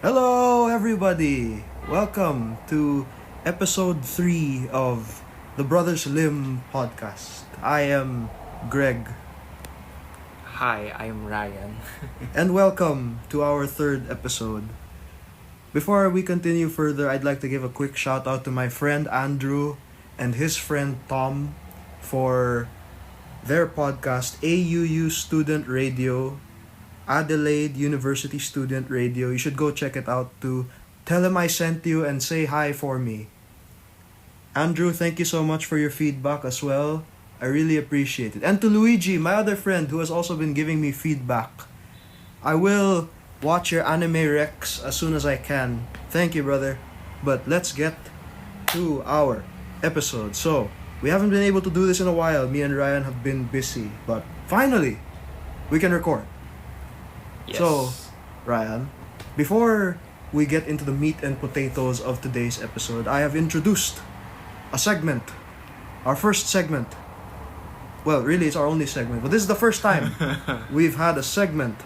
Hello, everybody! Welcome to episode 3 of the Brothers Lim podcast. I am Greg, Hi, I'm Ryan. and welcome to our third episode. Before we continue further, I'd like to give a quick shout out to my friend Andrew and his friend Tom for their podcast, AUU Student Radio, Adelaide University Student Radio. You should go check it out too. Tell him I sent you and say hi for me. Andrew, thank you so much for your feedback as well. I really appreciate it. And to Luigi, my other friend who has also been giving me feedback. I will watch your anime recs as soon as I can. Thank you, brother. But let's get to our episode. So, we haven't been able to do this in a while. Me and Ryan have been busy. But finally, we can record. Yes. So, Ryan, before we get into the meat and potatoes of today's episode, I have introduced a segment. Our first segment. Well, really, it's our only segment, but this is the first time we've had a segment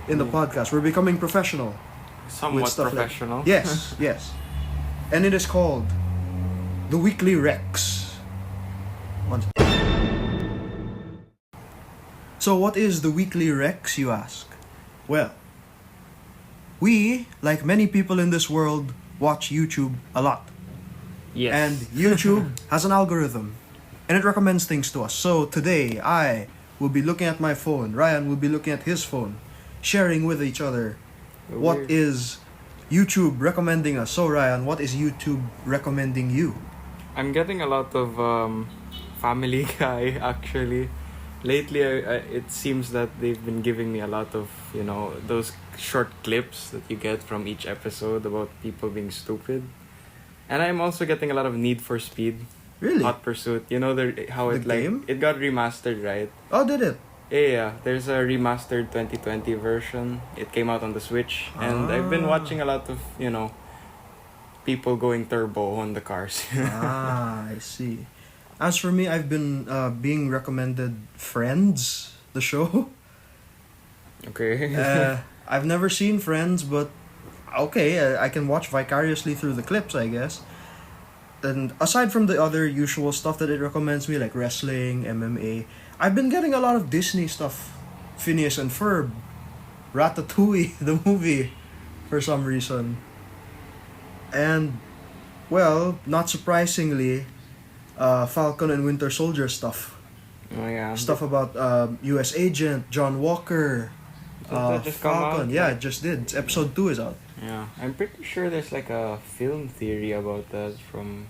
in the podcast. We're becoming professional. Somewhat stuff professional. Like, yes. And it is called the Weekly Rex. So, what is the Weekly Rex, you ask? Well, we, like many people in this world, watch YouTube a lot. Yes. And YouTube has an algorithm, and it recommends things to us. So today, I will be looking at my phone, Ryan will be looking at his phone, sharing with each other what is YouTube recommending us. So Ryan, what is YouTube recommending you? I'm getting a lot of Family Guy actually. Lately, it seems that they've been giving me a lot of, those short clips that you get from each episode about people being stupid. And I'm also getting a lot of Need for Speed. Really? Hot Pursuit. You know how The it like game? it got remastered, right? Oh, did it? Yeah. There's a remastered 2020 version. It came out on the Switch, and I've been watching a lot of people going turbo on the cars. I see. As for me, I've been being recommended Friends, the show. Okay. I've never seen Friends, but okay, I can watch vicariously through the clips, I guess. And aside from the other usual stuff that it recommends me, like wrestling, MMA, I've been getting a lot of Disney stuff. Phineas and Ferb, Ratatouille, the movie, for some reason. And, well, not surprisingly, Falcon and Winter Soldier stuff. Oh yeah. Stuff about U.S. Agent, John Walker, Did that just come Falcon. out? Yeah, it just did. Episode 2 is out. Yeah, I'm pretty sure there's like a film theory about that from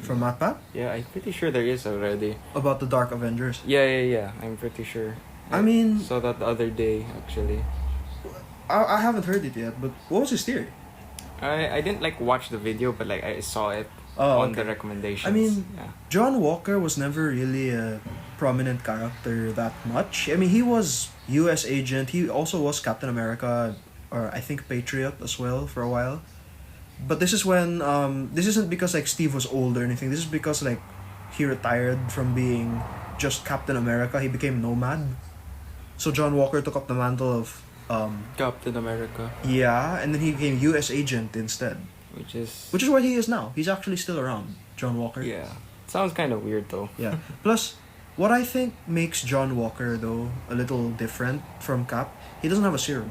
MatPat? Yeah, I'm pretty sure there is already. About the Dark Avengers. Yeah. I'm pretty sure. I mean, saw that the other day actually. I haven't heard it yet, but what was his theory? I didn't like watch the video, but like I saw it on the recommendations. I mean, yeah. John Walker was never really a prominent character that much. I mean, he was U.S. Agent. He also was Captain America, or I think Patriot as well for a while. But this is when this isn't because like Steve was old or anything. This is because like he retired from being just Captain America. He became Nomad. So John Walker took up the mantle of Captain America, yeah, and then he became U.S. Agent instead. which is Where he is now. He's actually still around, John Walker. yeah. Sounds kind of weird though. Yeah. Plus, what I think makes John Walker though a little different from Cap, he doesn't have a serum.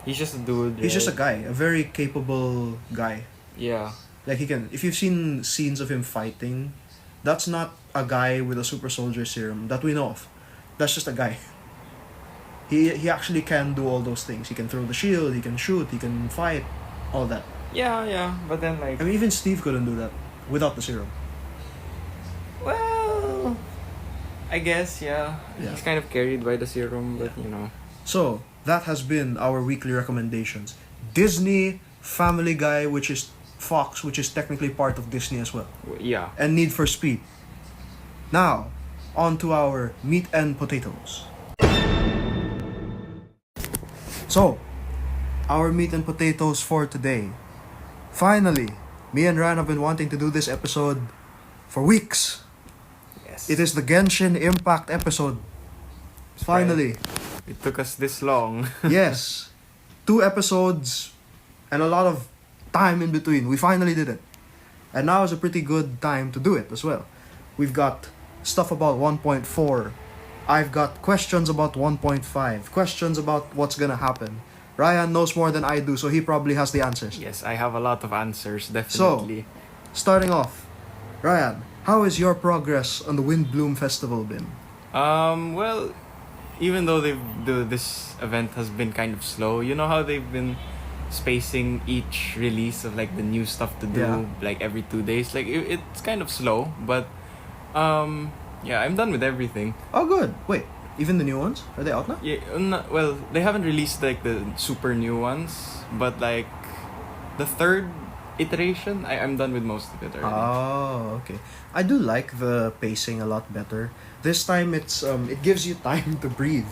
He's just a dude. He's just a right? guy, a very capable guy. Yeah. Like he can, if you've seen scenes of him fighting, that's not a guy with a super soldier serum that we know of. That's just a guy. He actually can do all those things. He can throw the shield, he can shoot, he can fight, all that. Yeah. But then like I mean, even Steve couldn't do that without the serum. well, I guess yeah. Yeah. He's kind of carried by the serum, but So, that has been our weekly recommendations. Disney, Family Guy, which is Fox, which is technically part of Disney as well. Yeah. And Need for Speed. Now, on to our meat and potatoes. So, our meat and potatoes for today. Finally, me and Ryan have been wanting to do this episode for weeks. Yes. It is the Genshin Impact episode. Finally. It took us this long. Yes. 2 episodes and a lot of time in between. We finally did it. And now is a pretty good time to do it as well. We've got stuff about 1.4. I've got questions about 1.5. Questions about what's gonna happen. Ryan knows more than I do, so he probably has the answers. Yes, I have a lot of answers, definitely. Starting off, Ryan, how is your progress on the Windbloom Festival been? Well, even though this event has been kind of slow, you know how they've been spacing each release of like the new stuff to do like every 2 days. Like it's kind of slow, but yeah, I'm done with everything. Oh, good. Wait, even the new ones, are they out now? Yeah, well, they haven't released like the super new ones, but like the third iteration, I'm done with most of it already. Oh, okay. I do like the pacing a lot better. This time it's it gives you time to breathe.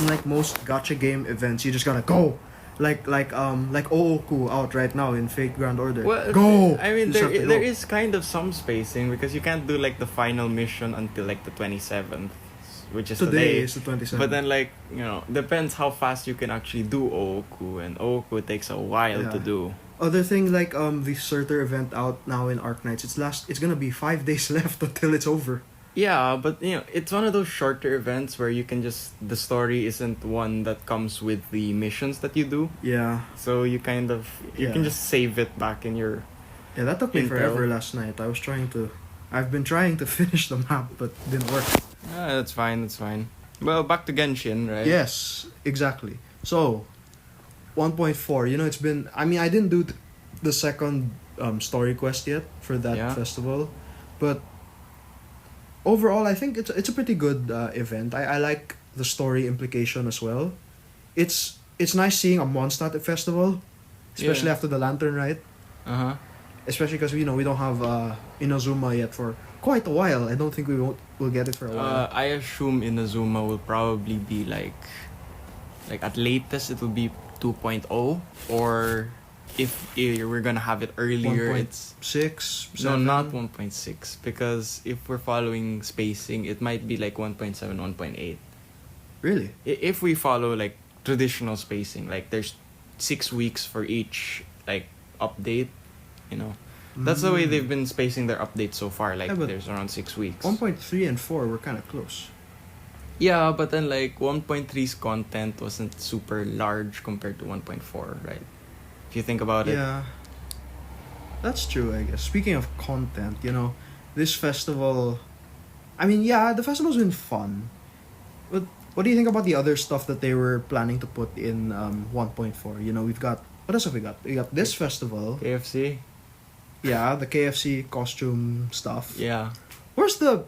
Unlike most gacha game events, you just gotta go. Like Ooku out right now in Fate Grand Order. Well, go. I mean, You just have to there go. is kind of some spacing because you can't do like the final mission until like the 27th, which is Today today. is the 27th. But then like, you know, depends how fast you can actually do Ooku, and Ooku takes a while to do. Other thing like the Surtur event out now in Arknights, it's gonna be 5 days left until it's over. Yeah, but you know, it's one of those shorter events where you can the story isn't one that comes with the missions that you do. Yeah. So you kind of you can just save it back in your Yeah, that took me Intel. forever last night. I've been trying to finish the map but didn't work. that's fine. Well, back to Genshin, right? Yes, exactly. So 1.4, you know, it's been I mean, I didn't do the second story quest yet for that festival, but overall, I think it's a pretty good event. I like the story implication as well. It's nice seeing a Mondstadt festival, especially after the Lantern Rite. Especially because we don't have Inazuma yet for quite a while. I don't think we'll get it for a while. I assume Inazuma will probably be like at latest it will be 2.0, or if we're gonna have it earlier, it's 6. no, not 1.6, because if we're following spacing, it might be like 1.7, 1.8. Really? If we follow like traditional spacing, like there's 6 weeks for each like update, you know. That's the way they've been spacing their updates so far. Like there's around 6 weeks. 1.3 and 4 were kind of close. Yeah, but then like 1.3's content wasn't super large compared to 1.4, right? If you think about it. Yeah. That's true, I guess. Speaking of content, this festival, I mean, yeah, the festival's been fun. But what do you think about the other stuff that they were planning to put in 1.4? We've got, what else have we got? We got this festival. KFC. Yeah, the KFC costume stuff. Yeah. Where's that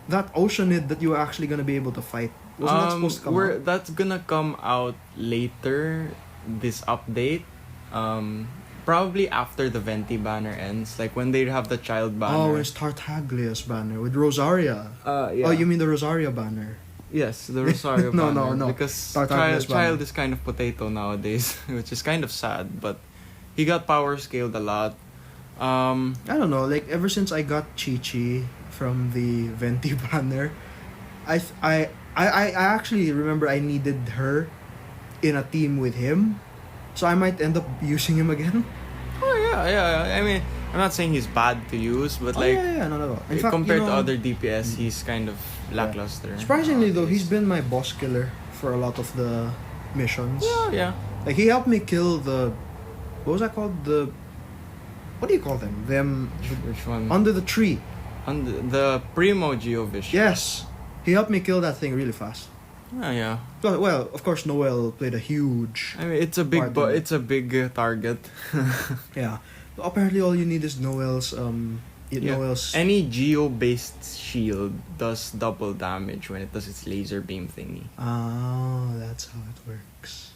Oceanid that you were actually gonna be able to fight? Wasn't that supposed to come out? That's gonna come out later, this update. Probably after the Venti banner ends, like when they have the child banner. Oh, it's Tartaglia's banner with Rosaria. Yeah. Oh, you mean the Rosaria banner? Yes, the Rosario banner. No. Because Tartaglia's child banner. is kind of potato nowadays, which is kind of sad, but he got power scaled a lot. I don't know, like ever since I got Chi-Chi from the Venti banner, I actually remember I needed her in a team with him, so I might end up using him again. Oh yeah. I mean, I'm not saying he's bad to use, but no. In fact, compared to other DPS, he's kind of lackluster. Surprisingly though, he's been my boss killer for a lot of the missions. Yeah. Like he helped me kill the, what was that called? What do you call them? Which one? Under the tree. Under the Primo Geovision. Yes. He helped me kill that thing really fast. Oh yeah. Well, of course, Noel played a huge. I mean, it's a big, it's a big target. Yeah. But apparently, all you need is Noel's. Noel's. Any geo-based shield does double damage when it does its laser beam thingy. Oh, that's how it works.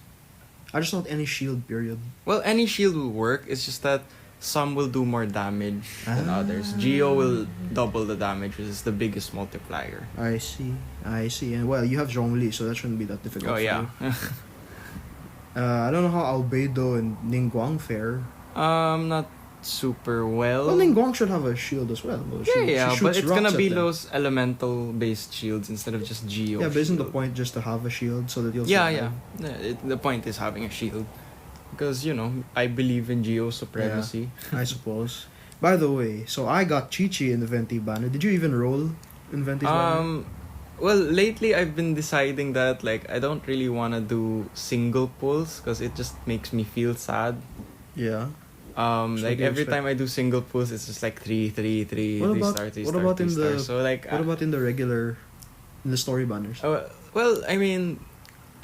I just want any shield. Period. Well, any shield will work. It's just that some will do more damage than others. Geo will double the damage, which is the biggest multiplier. I see. And well, you have Zhongli, so that shouldn't be that difficult. Oh yeah. I don't know how Albedo and Ningguang fare. Not super well. Well, Ningguang should have a shield as well. Though. Yeah, she but shoots it's gonna rocks be at them. those elemental based shields instead of just Geo. Yeah, but isn't the shield. point just to have a shield so that you'll Yeah. survive? The point is having a shield. Because, I believe in Geo supremacy. I suppose. By the way, so I got Chi-Chi in the Venti banner. Did you even roll in Venti's banner? Well, lately I've been deciding that, I don't really want to do single pulls because it just makes me feel sad. Yeah. So Every time I do single pulls, it's just like 3, 3, 3, What 3 about- star, 3 what star, about 3 in star. the- So, What about in the regular, in the story banners? well, I mean,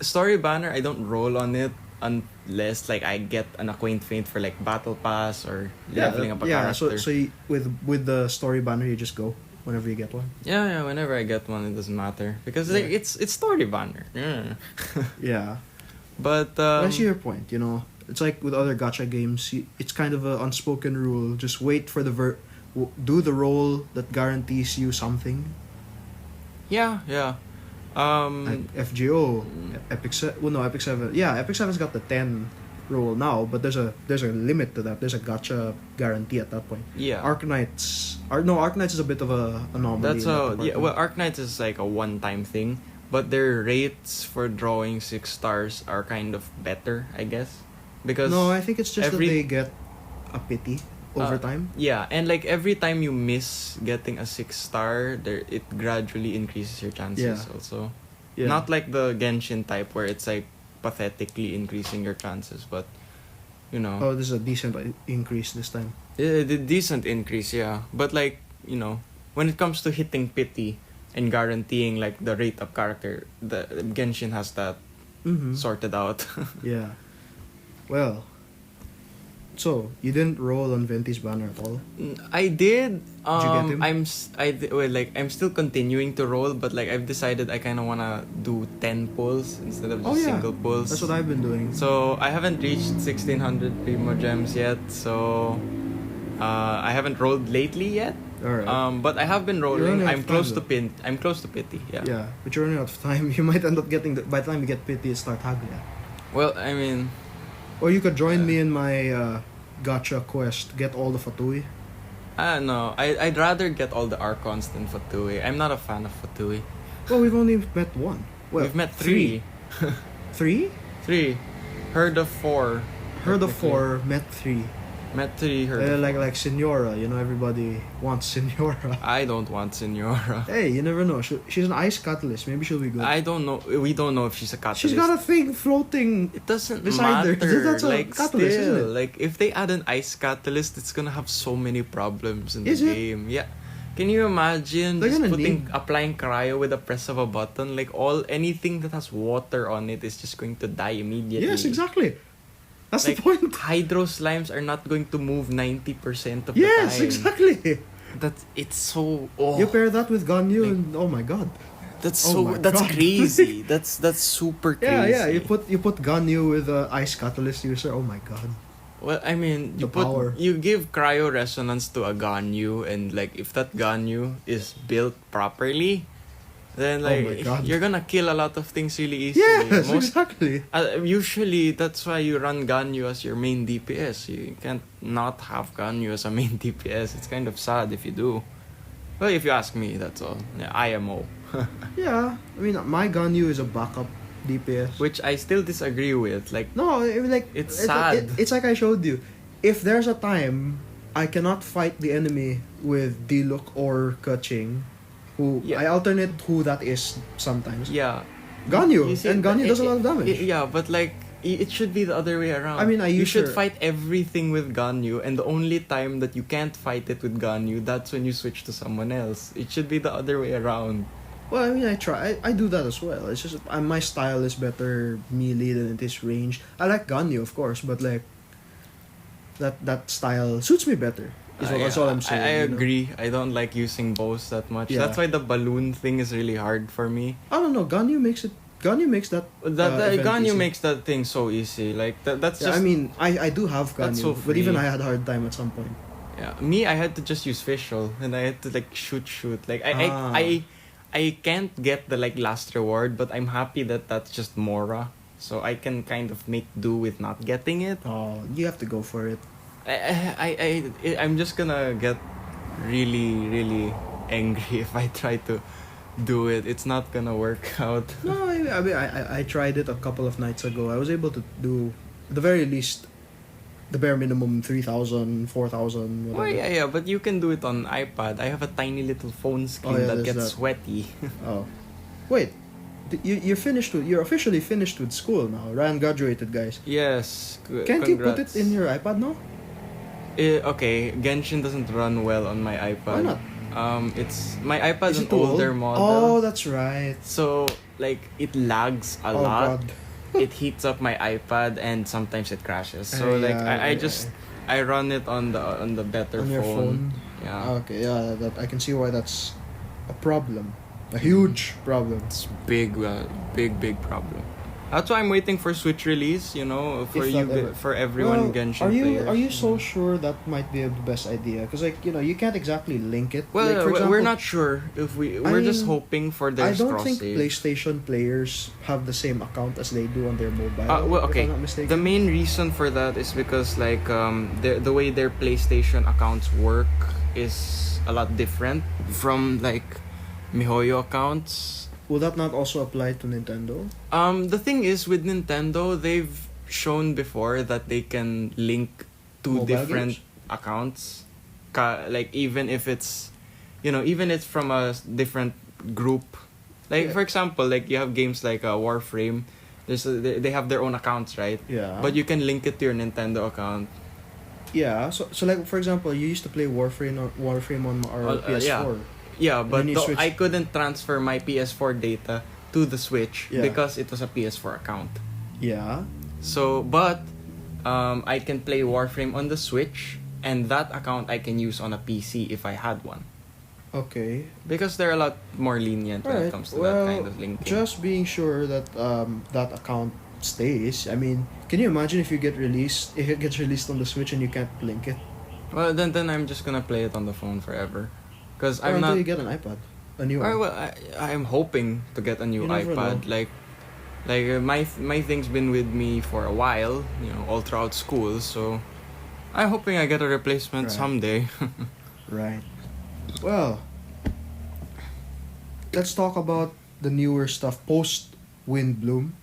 story banner, I don't roll on it unless I get an acquaint feint for battle pass or leveling up a character. So with the story banner, you just go whenever you get one. Yeah, whenever I get one, it doesn't matter because Yeah. it's story banner. Yeah. Yeah. But I see your point. It's like with other gacha games. It's kind of an unspoken rule. Just wait for do the roll that guarantees you something. yeah. Like FGO, Epic 7. Yeah, Epic 7's got the 10 roll now, but there's a limit to that. There's a gacha guarantee at that point. Yeah. Arknights is a bit of a anomaly. That's in that a department. well, Arknights is a one-time thing, but their rates for drawing 6 stars are kind of better, I guess, because No, I think it's just every- that they get a pity over time. Yeah, and every time you miss getting a 6 star, it gradually increases your chances. Yeah. Also, Yeah. not like the Genshin type where it's pathetically increasing your chances, but Oh, this is a decent increase this time. the decent increase, yeah. But when it comes to hitting pity and guaranteeing the rate of character, the Genshin has that Mm-hmm. sorted out. Yeah. Well. So you didn't roll on Venti's banner at all. I did. Did you get him? I'm still continuing to roll, but I've decided I kind of wanna do 10 pulls instead of just Oh, yeah. single pulls. That's what I've been doing. So I haven't reached 1600 Primo Gems yet. So I haven't rolled lately yet. Alright. But I have been You're rolling. running out I'm of close time, to pin. I'm close to pity. Yeah. Yeah, but you're running out of time. You might end up getting by the time you get pity, it start Haglia. Well, I mean, Or you could join me in my gacha quest. Get all the Fatui. I don't know. I'd rather get all the Archons than Fatui. I'm not a fan of Fatui. Well, we've only met one. Well, We've met 3. 3? 3. Heard of 4. Heard of Technically. 4, met 3. Met 3. Heard of Like Senora, everybody wants Senora. I don't want Senora. Hey, you never know. She's an ice catalyst. Maybe she'll be good. I don't know. We don't know if she's a catalyst. She's got a thing floating. It doesn't beside her. matter. That's a catalyst, still, isn't it? if they add an ice catalyst, it's gonna have so many problems in Is the it? game. Yeah. Can you imagine They're just gonna applying cryo with a press of a button? Anything that has water on it is just going to die immediately. Yes, exactly. That's the Like, point. Hydro slimes are not going to move 90% of the Yes, time. exactly. It's so You pair that with Ganyu and oh my god. that's Oh my that's God. crazy. That's super crazy. Yeah. You put Ganyu with a ice catalyst user. Oh my god. Well, I mean, The power. you give cryo resonance to a Ganyu, and if that Ganyu is built properly, then Oh my God. you're gonna kill a lot of things really easily. Yes, exactly. Usually that's why you run Ganyu as your main DPS. You can't not have Ganyu as a main DPS. It's kind of sad if you do. Well, if you ask me, that's all. Yeah, IMO. Yeah, I mean my Ganyu is a backup DPS. Which I still disagree with. No, It's sad. It's like I showed you. If there's a time I cannot fight the enemy with Diluc or Keqing, who Yeah. I alternate who that is sometimes. Yeah. Ganyu, You see, and Ganyu does a lot of damage. Yeah, but it should be the other way around. I mean, I you used should to- fight everything with Ganyu, and the only time that you can't fight it with Ganyu, that's when you switch to someone else. It should be the other way around. Well, I mean, I try. I do that as well. It's just my style is better melee than it is range. I like Ganyu, of course, but that style suits me better. That's all I'm saying. I you know? agree. I don't like using bows that much. Yeah. That's why the balloon thing is really hard for me. I don't know. Ganyu makes that. Event Ganyu easy. makes that thing so easy. That's Yeah, just. I mean, I do have That's Ganyu, so but even free. I had a hard time at some point. Yeah, me, I had to just use visual, and I had to shoot. Ah. I can't get the last reward, but I'm happy that that's just Mora, so I can kind of make do with not getting it. Oh, you have to go for it. I'm just gonna get really, really angry if I try to do it. It's not gonna work out. No, I mean, I tried it a couple of nights ago. I was able to do, at the very least, the bare minimum 3,000, 4,000, whatever. Oh yeah, but you can do it on iPad. I have a tiny little phone screen that there's gets that. sweaty. Oh. Wait. You're officially finished with school now. Ryan graduated, guys. Yes. Can't you put it in your iPad now? Okay, Genshin doesn't run well on my iPad. Why not? It's my iPad's Is an it too older old? model. Oh, that's right. So like it lags a Oh, lot. God. It heats up my iPad and sometimes it crashes. So like I run it on the better On your phone? Yeah. Okay, yeah, that I can see why that's a problem. A huge problem. It's big problem. That's why I'm waiting for Switch release, for If you, that ever- for everyone Genshin players. Are you so sure that might be the best idea? Because you can't exactly link it. Well, like, for example, we're not sure if we're just mean, hoping for their I don't cross think save. PlayStation players have the same account as they do on their mobile. Well, if okay. I'm not mistaken. The main reason for that is because the way their PlayStation accounts work is a lot different from like MiHoYo accounts. Will that not also apply to Nintendo? The thing is with Nintendo, they've shown before that they can link two Mobile different games? accounts. Like even if it's even it's from a different group. Like Yeah. for example, like you have games like Warframe. They have their own accounts, right? Yeah. But you can link it to your Nintendo account. Yeah. So like for example, you used to play Warframe on our PS4. Yeah, but then you switch- I couldn't transfer my PS4 data to the Switch Yeah. because it was a PS4 account. Yeah. So, but I can play Warframe on the Switch, and that account I can use on a PC if I had one. Okay. Because they're a lot more lenient when it comes to that kind of linking. Just being sure that that account stays. I mean, can you imagine if it gets released on the Switch and you can't link it? Well, then I'm just gonna play it on the phone forever. Because Or I'm until not. you get an iPad, a new one. Well, I'm hoping to get a new You never iPad. know. Like my thing's been with me for a while, all throughout school. So I'm hoping I get a replacement Right. someday. Right. Well, let's talk about the newer stuff post Wind Bloom.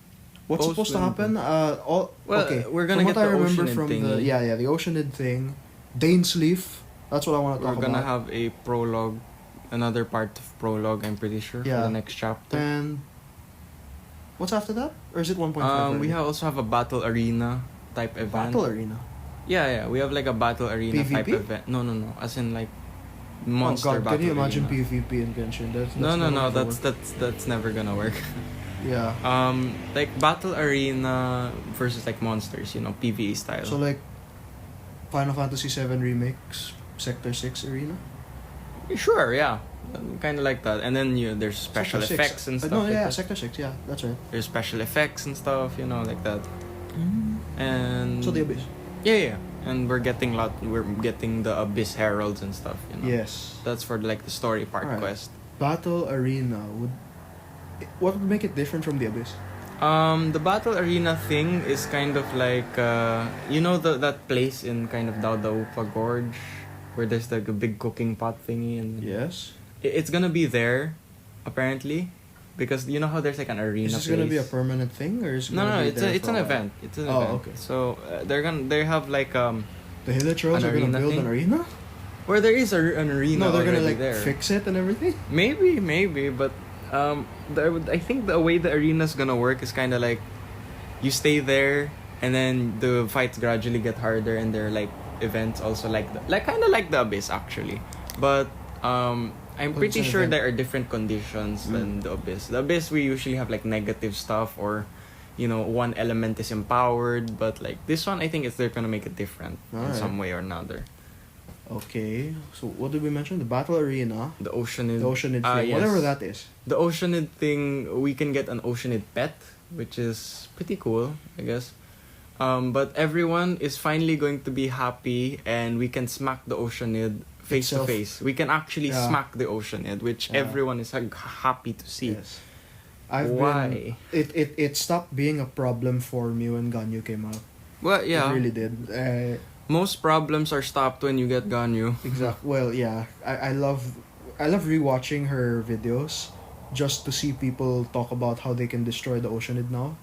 What's supposed to happen? Well, Okay. we're gonna from get what I the remember Oceanid from thing. the the Oceanid thing, Dane's Leaf. That's what I want to We're talk gonna about. have a prologue, another part of prologue. I'm pretty sure Yeah. for the next chapter. And what's after that? Or is it 1.5? We also have a battle arena type event. Battle Arena. Yeah, we have like a battle arena type PvP? event. No, as in like monster Oh God! battle Can you imagine arena. PvP in Genshin? That's No, never gonna that's work. that's never gonna work. Yeah. Like battle arena versus like monsters, PvE style. So like Final Fantasy VII Remakes Sector 6 Arena? Sure, yeah, kind of like that. And then there's special Sector 6. effects and stuff. No, like yeah, that. Sector 6, yeah, that's right. There's special effects and stuff, like that. And So the Abyss. yeah, and we're getting the Abyss Heralds and stuff. Yes. That's for like the story part Alright. quest. Battle Arena what would make it different from the Abyss? The battle arena thing is kind of like that place in kind of Daudaupa Gorge where there's like a big cooking pot thingy and Yes. it's gonna be there apparently because you know how there's like an arena. Is this place? gonna be a permanent thing or is it No, gonna be it's there it's for an a while? event. It's an Oh, event. okay. So they have like The Hidden Trolls An are gonna arena build thing? an arena? where there is an arena. No, they're gonna already like there. fix it and everything? Maybe, but I think the way the arena's gonna work is kind of like you stay there and then the fights gradually get harder and there are like events also like kind of like the Abyss actually, but I'm pretty it's an sure event. there are different conditions than the Abyss. The Abyss we usually have like negative stuff or one element is empowered, but like this one I think they're gonna make it different in Alright. some way or another. Okay. So what did we mention? The Battle Arena. The Oceanid. The Oceanid Ah, thing. yes. Whatever that is. The Oceanid thing, we can get an Oceanid pet, which is pretty cool, I guess. But everyone is finally going to be happy and we can smack the Oceanid face to Itself. face. We can actually Yeah. smack the Oceanid, which Yeah. everyone is happy to see. Yes. Why? It stopped being a problem for me when Ganyu came out. Well, yeah. It really did. Most problems are stopped when you get Ganyu. Exactly. Well, yeah. I love rewatching her videos just to see people talk about how they can destroy the Oceanid now.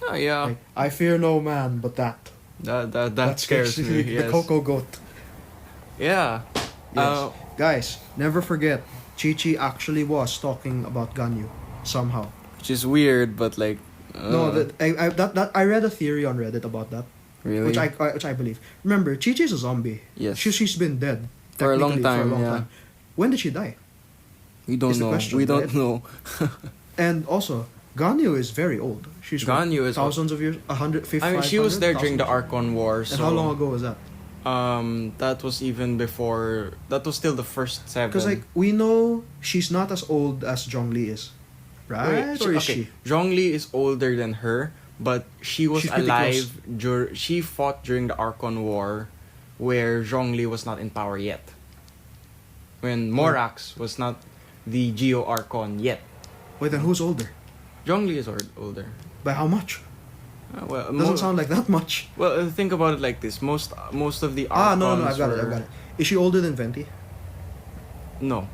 Oh yeah. Like, I fear no man but that. That scares me. The Yes. Coco Goat. Yeah. Yes. Guys, never forget, Chi-Chi actually was talking about Ganyu somehow. Which is weird, but like. No, I read a theory on Reddit about that, Really. which I believe. Remember, Chi-Chi's a zombie. Yes. She's been dead For a long technically, time, yeah. When did she die? We don't is the know. question, We don't right? know. And also, Ganyu is very old. She's what, Ganyu is thousands of years, 150. I mean, she was there during the 1,000? Archon War. And So, how long ago was that? That was even before. That was still the first 7. Because like we know she's not as old as Zhongli is, right? Wait, Or is okay. she? Zhongli is older than her, but she was She's pretty alive. She fought during the Archon War, where Zhongli was not in power yet. When Morax was not the Geo Archon yet. Wait, then who's older? Zhongli is older. By how much? Well, Doesn't sound like that much. Well, think about it like this. Most of the Ah, Archons no, I've got it. Is she older than Venti? No.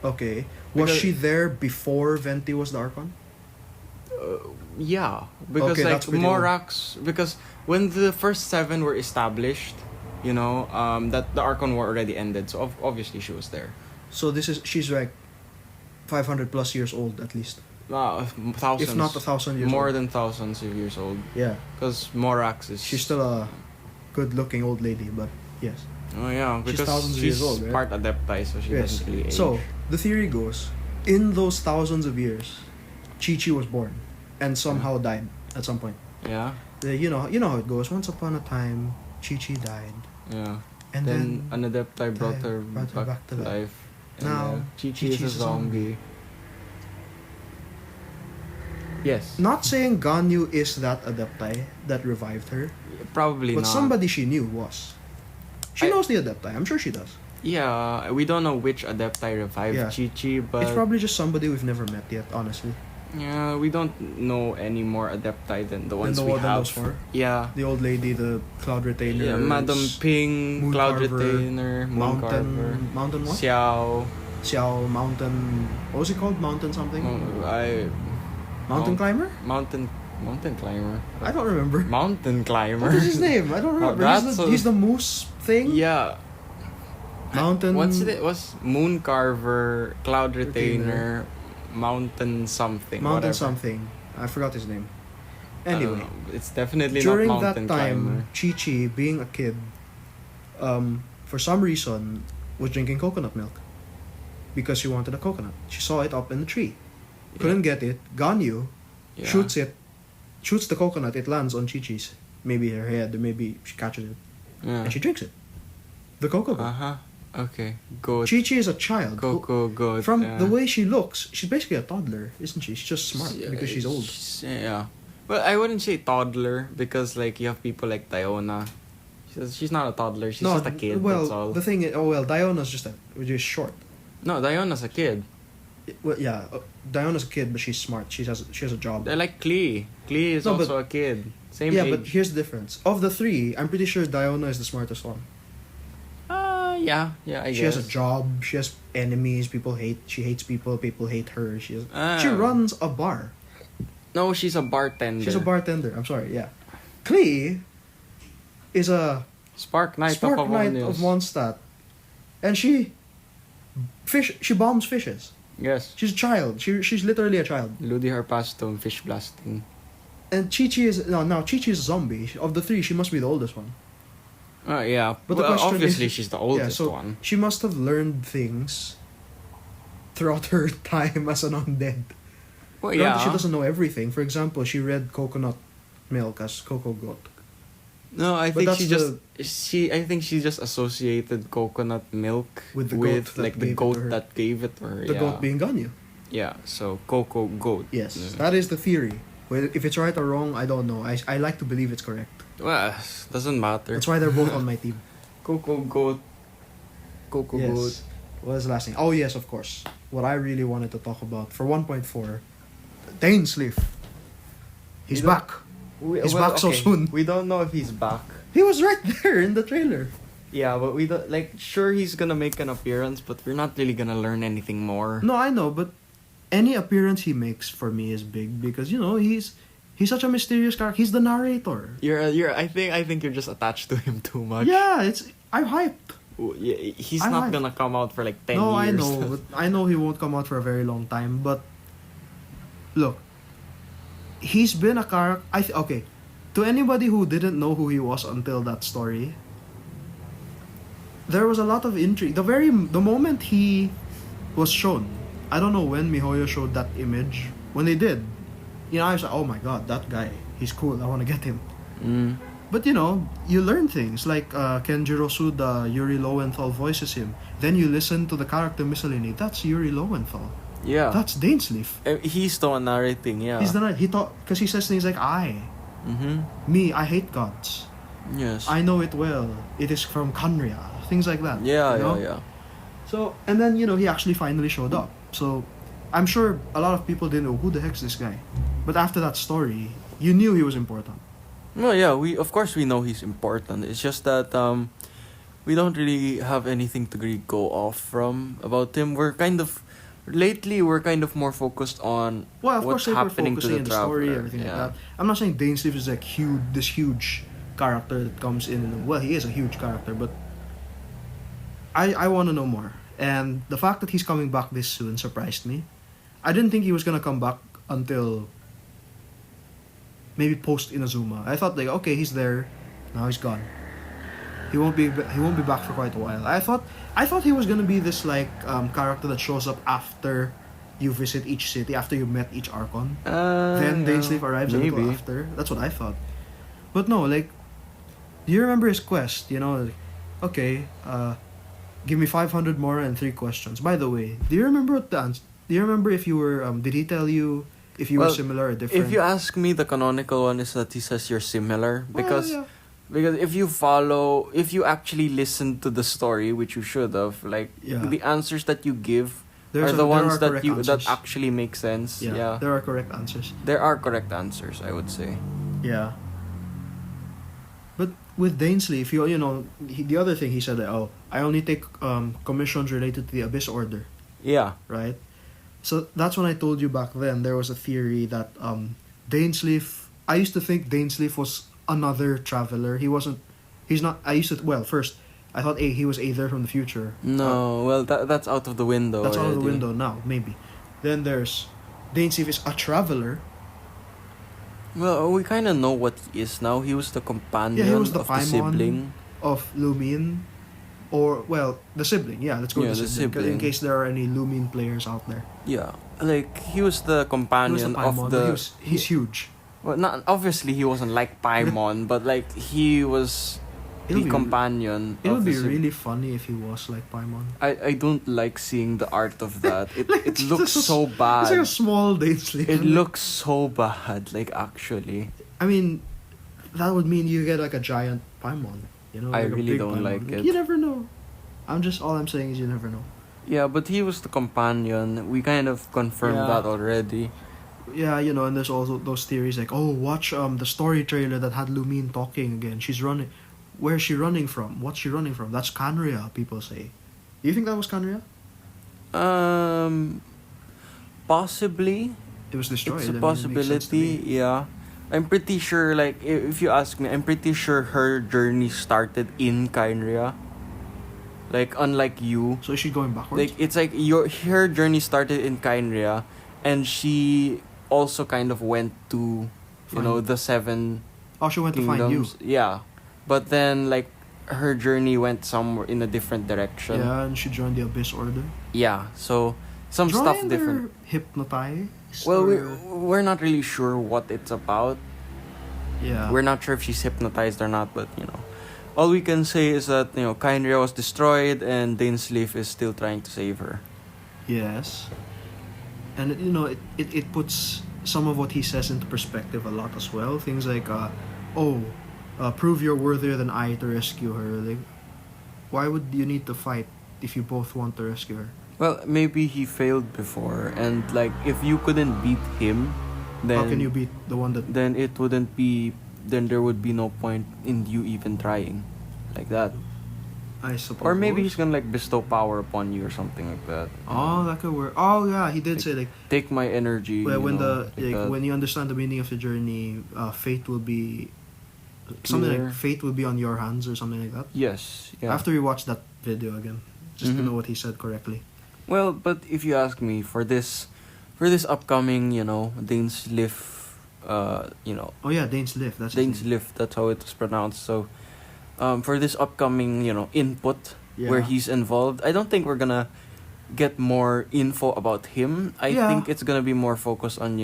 Okay. Was Because- she there before Venti was the Archon? Yeah, because Okay, like that's pretty old. Morax, because when the first 7 were established, that the Archon War already ended, so obviously she was there. So she's like 500 plus years old at least. Thousands, If not 1,000 years more old. than thousands of years old. Yeah. Because Morax is. She's still a good looking old lady, but yes. Oh yeah, she's because thousands of she's years old, right? part Adepti, so she Yes. doesn't really age. So, the theory goes, in those thousands of years, Chi-Chi was born and somehow died at some point. Yeah. You know how it goes. Once upon a time, Chi-Chi died. Yeah. And then an Adepti brought her back to life. And, Now, Chi-Chi is a zombie. Yes. not saying Ganyu is that Adepti that revived her, Probably but not. somebody she knew was. She I- knows the Adepti. I'm sure she does. Yeah, we don't know which Adepti revived Yeah. Chi-Chi, but It's probably just somebody we've never met yet, honestly. yeah, we don't know any more Adepti than the ones we than have. those four. Yeah. The old lady, the Cloud Retainer. Yeah, Madam Ping, Moon Cloud Carver, Retainer, Moon Carver, Mountain what? Xiao. Xiao Mountain. What was it called? Mountain something? Mountain Mount- Climber? Mountain Climber. I don't remember. Mountain Climber. What is his name? I don't remember. that's He's the moose thing? Yeah. Mountain. What's it? Was Moon Carver, Cloud Retainer, Mountain something. Mountain whatever. something. I forgot his name. I don't Anyway, know. It's definitely during not that Mountain time, Climber. Chi-Chi, being a kid, for some reason, was drinking coconut milk. Because she wanted a coconut. She saw it up in the tree. Couldn't get it. Ganyu Yeah. shoots the coconut, it lands on Chi-Chi's. Maybe her head, or maybe she catches it. Yeah. And she drinks it. The cocoa. Uh-huh. Okay. Goat. Chi-Chi is a child. Coco goat. From yeah. the way she looks, she's basically a toddler, isn't she? She's just smart because she's old. Yeah. Well, I wouldn't say toddler because like you have people like Diona. She's not a toddler. She's just a kid. Well, that's all. the thing is, Diona's just short. No, Diona's a kid. Well, yeah, Diona's a kid, but she's smart. She has a job. They're like Klee. Klee is No, but- also a kid. Same Yeah, age. but here's the difference. Of the three, I'm pretty sure Diona is the smartest one. Yeah, I She guess. has a job. She has enemies. She hates people. People hate her. She Ah. runs a bar. No, she's a bartender. She's a bartender. I'm sorry. Yeah, Klee is a Spark Knight Spark of Knight Avonius. of Mondstadt, and she bombs fishes. Yes. She's a child. She's literally a child. Ludi Harpastum, fish blasting. And Chi-Chi is Chi-Chi is a zombie. Of the three, she must be the oldest one. Yeah. But the Well, question obviously is- she's the oldest one. She must have learned things throughout her time as an undead. Well, Not yeah. that she doesn't know everything. For example, she read coconut milk as cocoa goat. No, I But think that's I think she just associated coconut milk With the goat that like the gave it goat to her. that gave it to her. The yeah. goat being Ganyu. Yeah, so cocoa goat. Yes, Yeah. that is the theory. Well, if it's right or wrong, I don't know. I like to believe it's correct. Well, doesn't matter. That's why they're both on my team. Cocoa goat. Cocoa goat. Yes. What was the last thing? Oh yes, of course. What I really wanted to talk about for 1.4, Dainsleif. He's You don't- back. He's back so soon. We don't know if he's back. He was right there in the trailer. Yeah, but we don't sure he's gonna make an appearance, but we're not really gonna learn anything more. No, I know, but any appearance he makes for me is big because he's such a mysterious character. He's the narrator. I think you're just attached to him too much. Yeah, I'm hyped. Yeah, he's I'm not hyped. gonna come out for like 10 No, years. I know, but I know he won't come out for a very long time. But look, he's been a character. Okay, to anybody who didn't know who he was until that story, there was a lot of intrigue. The moment he was shown, I don't know when MiHoYo showed that image. When they did, I was like, oh my god, that guy, he's cool. I want to get him. Mm. But you learn things like Kenjiro Suda, Yuri Lowenthal voices him. Then you listen to the character miscellany. That's Yuri Lowenthal. Yeah. That's Dainsleif. He's the one narrating, yeah. He's the night. He thought because he says things like me, I hate gods. Yes. I know it well. It is from Kanria. Things like that. Yeah, yeah. So and then he actually finally showed up. So I'm sure a lot of people didn't know who the heck's this guy. But after that story, you knew he was important. Well, yeah, we know he's important. It's just that we don't really have anything to really go off from about him. Lately we're kind of more focused on of what's course, happening we're to focusing the on the story, traveler. everything Yeah. like that. I'm not saying Dainsleif is like this huge character that comes in. Well, he is a huge character, but I want to know more. And the fact that he's coming back this soon surprised me. I didn't think he was gonna come back until maybe post Inazuma. I thought like, okay, he's there, now he's gone. He won't be back for quite a while. I thought he was gonna be this like character that shows up after you visit each city, after you met each Archon. Then Dainsleif arrives a little after. That's what I thought. But no, like, do you remember his quest? Like, okay, give me 500 more and 3 questions. By the way, do you remember what the answer? Do you remember if you were? Did he tell you if you were similar or different? If you ask me, the canonical one is that he says you're similar because yeah. because if you actually listen to the story, which you should have, like the answers that you give are the ones that actually make sense. Yeah, there are correct answers. There are correct answers, I would say. Yeah. But with Dainsleif, the other thing he said, I only take commissions related to the Abyss Order. Yeah. Right? So that's when I told you back then, there was a theory that Dainsleif, I used to think Dainsleif was another traveler. He's not, first, I thought he was either from the future. No, that's out of the window. That's already. out of the window now, maybe. Then there's, Dainsleif is a traveler. Well, we kind of know what he is now. He was the companion he was the of the Paimon sibling. Of Lumine. Or, the sibling. Yeah, let's go with the sibling. In case there are any Lumine players out there. Yeah, like, he was the companion of the... He's huge. Well, not obviously he wasn't like Paimon, but like, he was the companion It would of be the really funny if he was like Paimon. I don't like seeing the art of that. It looks so bad. It's like a small Dainsleif. It looks so bad, like, actually. I mean, that would mean you get like a giant Paimon. I like really don't Paimon. like it. You never know. All I'm saying is you never know. Yeah, but he was the companion. We kind of confirmed that already. Yeah, and there's also those theories like, watch the story trailer that had Lumine talking again. She's running. Where's she running from? What's she running from? That's Kanria, people say. Do you think that was Kanria? Possibly. It was destroyed. It's a possibility, yeah. I'm pretty sure, like, if you ask me, I'm pretty sure her journey started in Kanria. Like, unlike you. So is she going backwards? Like, it's like her journey started in Kanria, and she also kind of went to, the 7 she went kingdoms. to find you. Yeah. But then, like, her journey went somewhere in a different direction. Yeah, and she joined the Abyss Order. Yeah, so some stuff different. Hypnotized? Well, we're not really sure what it's about. Yeah. We're not sure if she's hypnotized or not, but, all we can say is that, Kynria was destroyed and Dainsleif is still trying to save her. Yes. And, it puts some of what he says into perspective a lot as well. Things like, prove you're worthier than I to rescue her. Like, why would you need to fight if you both want to rescue her? Well, maybe he failed before, and, like, if you couldn't beat him, then How can you beat the one that... then it wouldn't be then there would be no point in you even trying like that. I suppose. Or maybe he's gonna like bestow power upon you or something like that. Oh, that could work. Oh yeah, he did say like Take my energy. when that. when you understand the meaning of the journey, fate will be something Clear. like fate will be on your hands or something like that. Yes. Yeah. After we watch that video again, just to Mhm. know what he said correctly. Well, but if you ask me for this upcoming, Dane's Lift, Oh yeah, Dane's Lift. That's his Dane's name. Lift, that's how it was pronounced. So, for this upcoming, input where Yeah. he's involved, I don't think we're gonna get more info about him. I Yeah. think it's gonna be more focused on,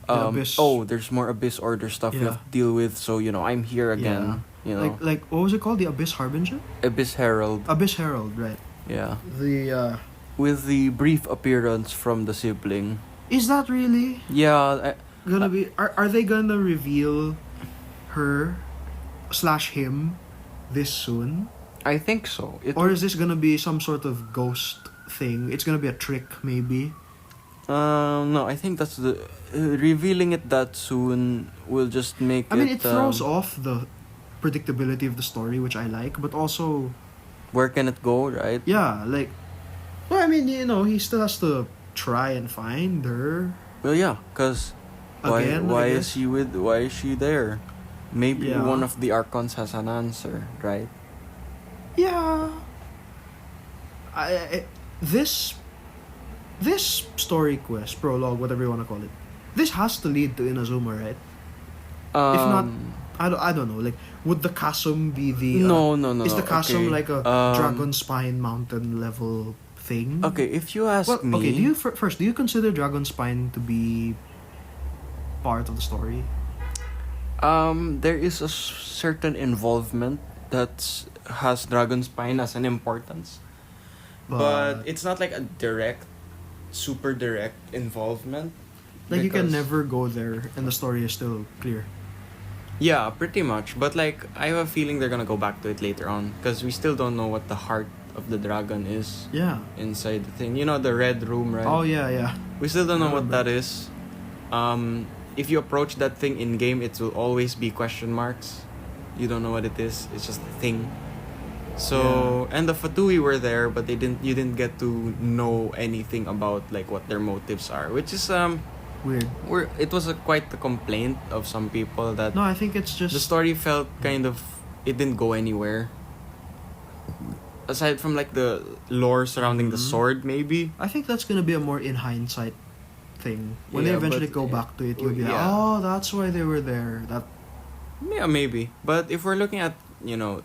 Abyss. there's more Abyss Order stuff we Yeah. have to deal with. So, I'm here again. Like what was it called? The Abyss Harbinger? Abyss Herald. Abyss Herald, right? Yeah. The With the brief appearance from the sibling. is that really Yeah, gonna be? Are they gonna reveal her/him this soon? I think so. Or is this gonna be some sort of ghost thing? It's gonna be a trick, maybe. No, I think that's the revealing it that soon will just make I mean, it throws off the predictability of the story, which I like, but also, where can it go, right? yeah, like, well, I mean, he still has to try and find her Well, yeah, cause again. why I is guess. why is she there? Maybe Yeah. one of the Archons has an answer, right? Yeah. This story quest, prologue, whatever you want to call it, this has to lead to Inazuma, right? not, I don't know. Like, would the chasm be the? No. Is the chasm okay. like a Dragon Spine mountain level thing? Okay, if you ask Well, me. okay. Do you consider Dragon Spine to be part of the story? There is a certain involvement that has Dragon Spine as an importance, but it's not like a super direct involvement. like you can because- never go there, and the story is still clear. Yeah, pretty much. But like, I have a feeling they're gonna go back to it later on because we still don't know what the heart of the dragon is Yeah. inside the thing. The red room, right? Oh yeah. We still don't know what Remember. that is. If you approach that thing in game, it will always be question marks. You don't know what it is. It's just a thing. So and the Fatui were there, but you didn't get to know anything about like what their motives are, which is Weird. it was quite a complaint of some people that No, I think it's just the story felt kind of it didn't go anywhere. Aside from like the lore surrounding the Mhm. sword, maybe. I think that's gonna be a more in hindsight thing. When they Yeah, eventually but- go back to it, you'll be like, yeah. oh, that's why they were there. That Yeah, maybe. But if we're looking at,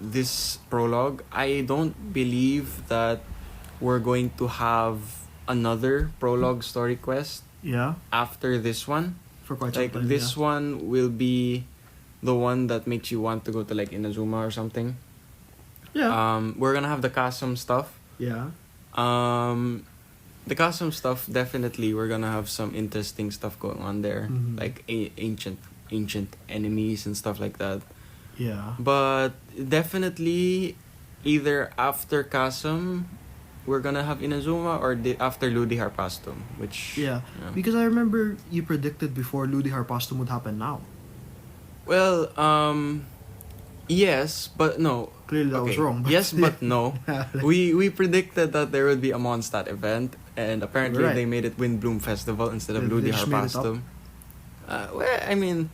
this prologue, I don't believe that we're going to have another prologue story quest yeah, after this one. for quite some Like time. this one will be the one that makes you want to go to like Inazuma or something. Yeah. We're gonna have the custom stuff. Yeah. The custom stuff, definitely we're gonna have some interesting stuff going on there, Mhm. like ancient enemies and stuff like that. Yeah. But definitely, either after Kasum, we're gonna have Inazuma, or after Ludi Harpastum, which Yeah. Because I remember you predicted before Ludi Harpastum would happen now. Well, yes, but no. Clearly that was Okay, wrong. yes, but no. Like, We predicted that there would be a Mondstadt event, and apparently Right. they made it Windbloom Festival instead of They Ludi just made it up. Harpastum. Well, I mean,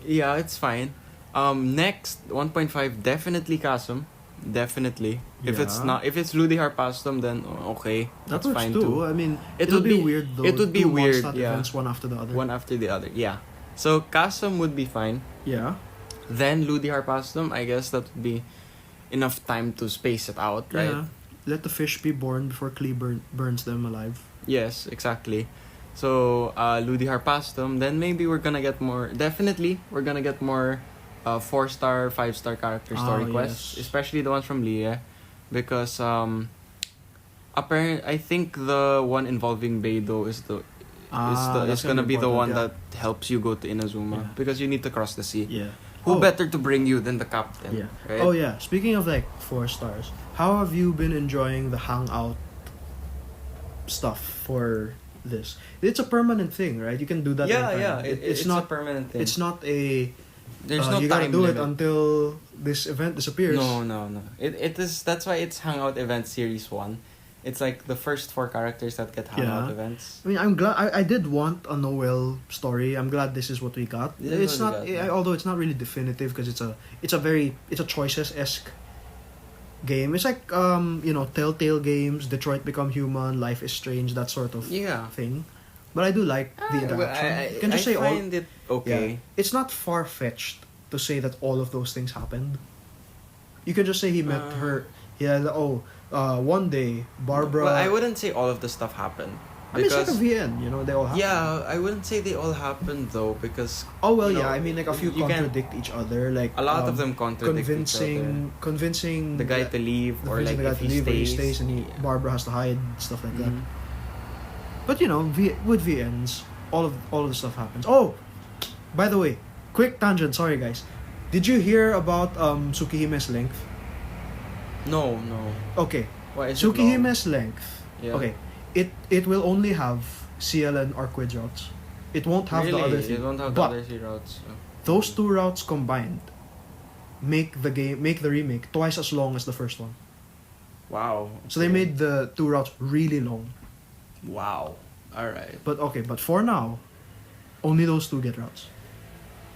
yeah, it's fine. Next 1.5 definitely Kasum, definitely. If Yeah. if it's Ludi Harpastum, then okay, that that's works fine too. too. I mean, It it'll would be be- weird though. it would be two weird, Mondstadt yeah. events, one after the other. One after the other, yeah. So Kasum would be fine. Yeah. Then Ludi Harpastum, I guess that would be enough time to space it out, right? Yeah. Let the fish be born before Klee burns them alive. Yes, exactly. So, Ludi Harpastum, then maybe we're gonna get more. Definitely, we're gonna get more 4-star, 5-star character story quests, Yes. especially the ones from Lie, because I think the one involving Beidou is That's gonna be the one important, that helps you go to Inazuma, Yeah. because you need to cross the sea. Yeah. Who Oh. better to bring you than the captain? Yeah. Right? Oh yeah. Speaking of like 4 stars, how have you been enjoying the hangout stuff for this. It's a permanent thing, right? You can do that. Yeah, anytime. yeah. It's not a permanent thing. It's not a. There's no you time gotta do limit. it until this event disappears. No. It is. That's why it's Hangout Event Series 1. It's like the first 4 characters that get Hangout events. I mean, I'm glad. I did want a Noel story. I'm glad this is what we got. It's not, although it's not really definitive because it's a choices-esque game. It's like Telltale games, Detroit Become Human, Life is Strange, that sort of thing. But I do like the interaction. You can just say find it okay. Yeah, it's not far-fetched to say that all of those things happened. You can just say he met her. Yeah. One day Barbara. Well, I wouldn't say all of the stuff happened. I mean, it's like a VN, they all happen. Yeah, I wouldn't say they all happened though, because. Oh well, I mean, like a few contradict each other, like a lot of them contradict each other. Convincing the guy to leave, or like if he stays, and Barbara has to hide, stuff like that. But with VNs, all of the stuff happens. Oh, by the way, quick tangent. Sorry, guys. Did you hear about Tsukihime's length? No. Okay. Why is Tsukihime's length. Yeah. Okay. It will only have CL and Arquid routes. It won't have the other three. It won't have the other 3 routes. Those 2 routes combined make the remake twice as long as the first one. Wow. So they made the 2 routes really long. Wow. Alright. But for now, only those 2 get routes.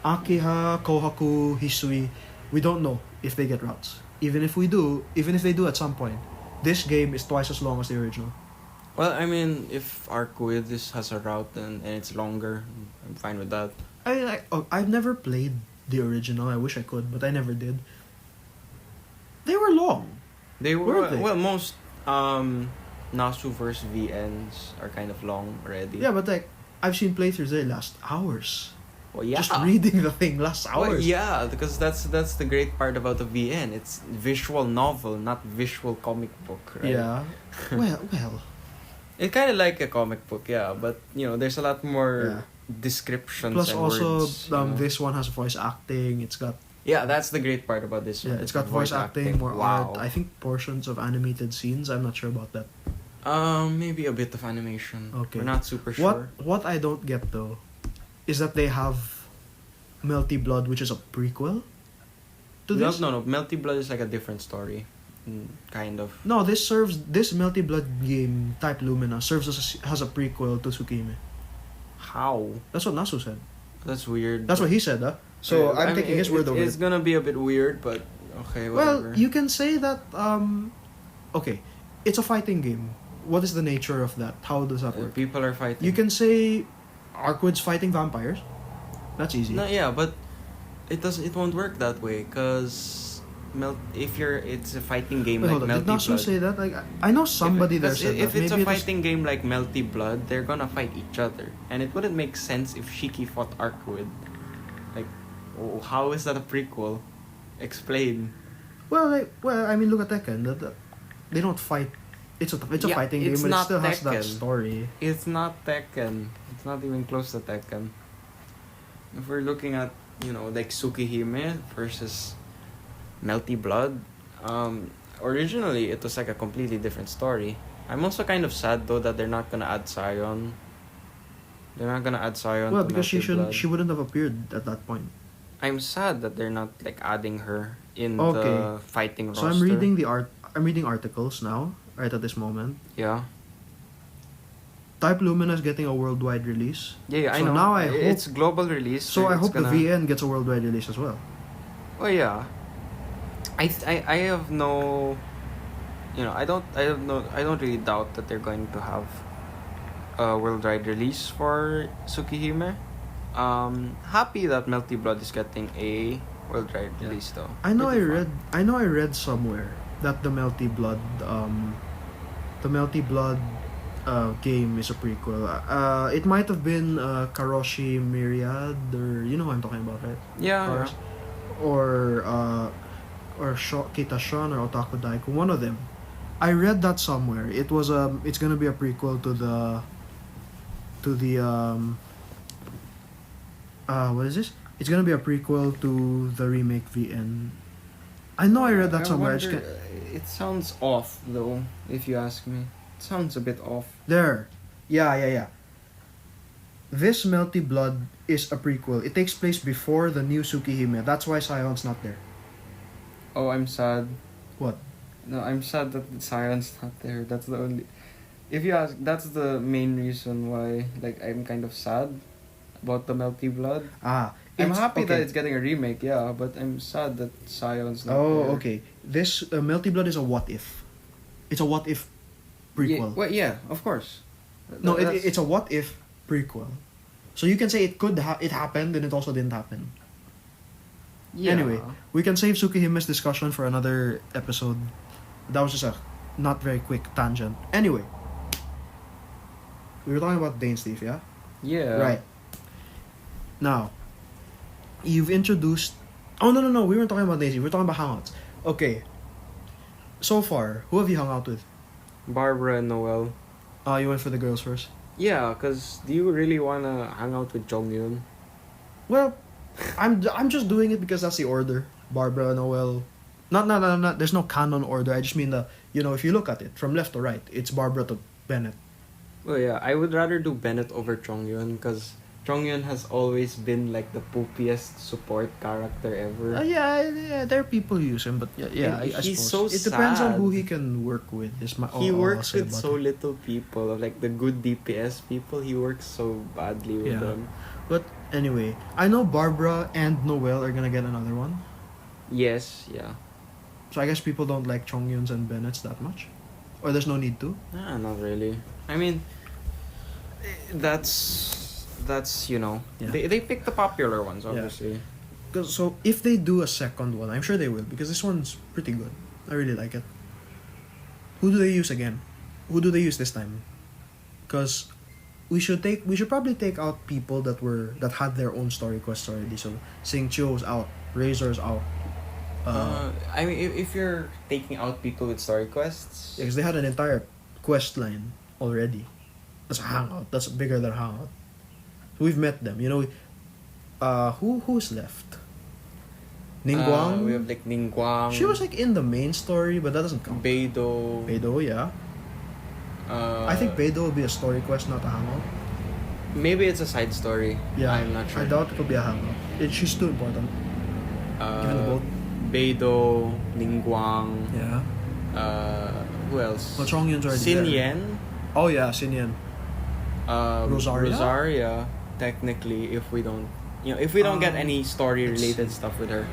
Akiha, Kohaku, Hisui, we don't know if they get routes. Even if they do at some point, this game is twice as long as the original. Well, I mean, if Arquid has a route and it's longer, I'm fine with that. I've never played the original. I wish I could, but I never did. They were long. They were Weren't they? Well, most Nasu versus VNs are kind of long already. Yeah, but like I've seen playthroughs they last hours. Well, yeah. Just reading the thing lasts hours. Well, yeah, because that's the great part about the VN. It's visual novel, not visual comic book, right? Yeah. well. It's kind of like a comic book, yeah, but there's a lot more descriptions. Plus, and also, words, this one has voice acting. It's got that's the great part about this one. It's got voice acting, more wow. art. I think portions of animated scenes. I'm not sure about that. Maybe a bit of animation. Okay. We're not super sure. What I don't get though, is that they have Melty Blood, which is a prequel to this. No. Melty Blood is like a different story, kind of. No, this Melty Blood game, Type Lumina, serves as a prequel to Tsukihime. How? That's what Nasu said. That's weird. That's what he said, huh? So I'm taking his word over it. It's gonna be a bit weird, but okay, whatever. Well, you can say that. Okay, it's a fighting game. What is the nature of that? How does that work? People are fighting. You can say Arquid's fighting vampires. That's easy. No, yeah, but it won't work that way, cause it's a fighting game like Melty Did Nasu Blood. say that? Like I know somebody there said if that. it's Maybe a fighting game like Melty Blood, they're gonna fight each other, and it wouldn't make sense if Shiki fought Arquid. Like, how is that a prequel? Explain. Well, I mean, look at Tekken. They don't fight. It's a fighting game, but it still has that story. It's not Tekken. It's not even close to Tekken. If we're looking at, like Tsukihime versus Melty Blood, originally it was like a completely different story. I'm also kind of sad though that they're not gonna add Sion. They're not gonna add Sion. Well, to because Melty she wouldn't have appeared at that point. I'm sad that they're not like adding her in the fighting roster. So I'm reading articles now, right at this moment. Yeah. Type Lumina is getting a worldwide release. Yeah, I so know. Now I hope it's global release. So I hope the VN gets a worldwide release as well. Oh yeah. I have no. I don't really doubt that they're going to have a worldwide release for Tsukihime. Happy that Melty Blood is getting a worldwide release though. I know I read somewhere that the Melty Blood game is a prequel. It might have been Karoshi Myriad, or you know what I'm talking about, right? Yeah. Or Kitashan or Otaku Daiku, one of them. I read that somewhere. It's gonna be a prequel to the what is this? It's gonna be a prequel to the remake VN. I know I read that somewhere. It sounds off though, if you ask me. It sounds a bit off. There. Yeah. This Melty Blood is a prequel. It takes place before the new Tsukihime. That's why Sion's not there. Oh, I'm sad. What? No, I'm sad that Sion's not there. That's the only. If you ask, that's the main reason why. Like, I'm kind of sad about the Melty Blood. I'm happy that it's getting a remake, yeah, but I'm sad that Sion's not there. Oh, okay. This Melty Blood is a what if. It's a what if prequel. Yeah, of course. No, it's a what if prequel. So you can say it it happened and it also didn't happen. Yeah. Anyway, we can save Tsukihime's discussion for another episode. That was just a not very quick tangent. Anyway, we were talking about Dane Steve, yeah? Yeah. Right. Now, you've introduced... Oh, no. We weren't talking about Dane Steve. We were talking about hangouts. Okay. So far, who have you hung out with? Barbara and Noel. You went for the girls first? Yeah, because do you really want to hang out with Jonghyun? Well, I'm just doing it because that's the order. Barbara, Noel... Not. There's no canon order. I just mean if you look at it from left to right, it's Barbara to Bennett. Well, yeah, I would rather do Bennett over Jonghyun because Jonghyun has always been like the poopiest support character ever. Yeah, there are people who use him, but I he's suppose. so It depends on sad. who he can work with. He works with so little people, like the good DPS people. He works so badly with them. But anyway, I know Barbara and Noel are gonna get another one. Yes, yeah. So I guess people don't like Chongyuns and Bennetts that much, or there's no need to. Nah, not really. I mean, that's they pick the popular ones, obviously. So if they do a second one, I'm sure they will because this one's pretty good. I really like it. Who do they use again? Who do they use this time? Because we should probably take out people that had their own story quests already. So Sing Chio's out, Razor's out. I mean, if you're taking out people with story quests, because they had an entire quest line already. That's a hangout. That's bigger than a hangout. So we've met them. Who's left? Ningguang. we have like Ningguang. She was like in the main story, but that doesn't count. Beidou, yeah. I think Beidou will be a story quest, not a hangout. Maybe it's a side story. Yeah, I'm not sure. I doubt it will be a hangout. She's too important. Given the both. Beidou, Ningguang. Yeah. Who else? Well, Chongyun's already Xin there. Yan. Oh yeah, Xin Yan. Rosaria. Technically, if we don't get any story related stuff with her.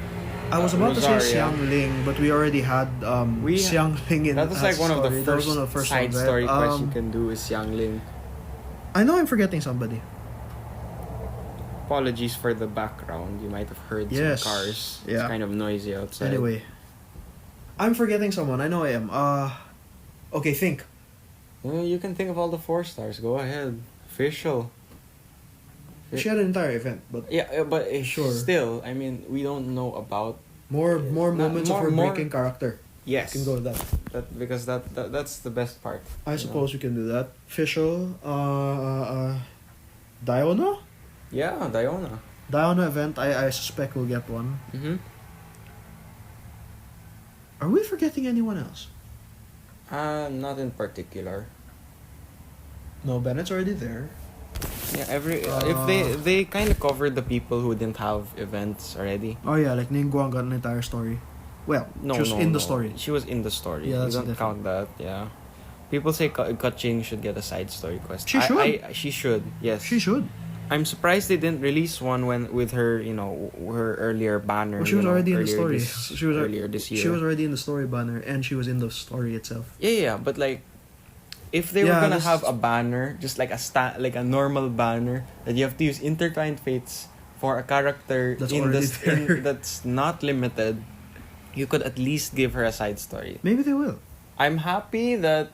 I was about Rosaria. to say Xiang Ling, but we already had Xiang Ling in that was like one of the first side ones, story right? quests you can do is Xiang Ling. I know I'm forgetting somebody. Apologies for the background. You might have heard some cars. Yeah. It's kind of noisy outside. Anyway, I'm forgetting someone. I know I am. Okay, think. Well, you can think of all the 4 stars. Go ahead. Official. She had an entire event, but Yeah, but Sure. still, I mean, we don't know about. more moments of her more- breaking character. Yes. We can go with that. Because that's the best part. I suppose we can do that. Official. Diona? Yeah, Diona. Diona event. I suspect we'll get one. Mm-hmm. Are we forgetting anyone else? Not in particular. No, Bennett's already there. Yeah, if they kind of covered the people who didn't have events already. Oh yeah, like Ningguang got an entire story. Well, No, she was in the story. She was in the story. Yeah, You that's don't different. count that. Yeah. People say Kaching should get a side story quest. She should. She should. Yes. She should. I'm surprised they didn't release one with her, her earlier banner. Well, she was already in the story. Earlier this year. She was already in the story banner, and she was in the story itself. Yeah, but like, if they were gonna have a banner, just like a normal banner that you have to use intertwined fates for a character That's already there. that's not limited, you could at least give her a side story. Maybe they will. I'm happy that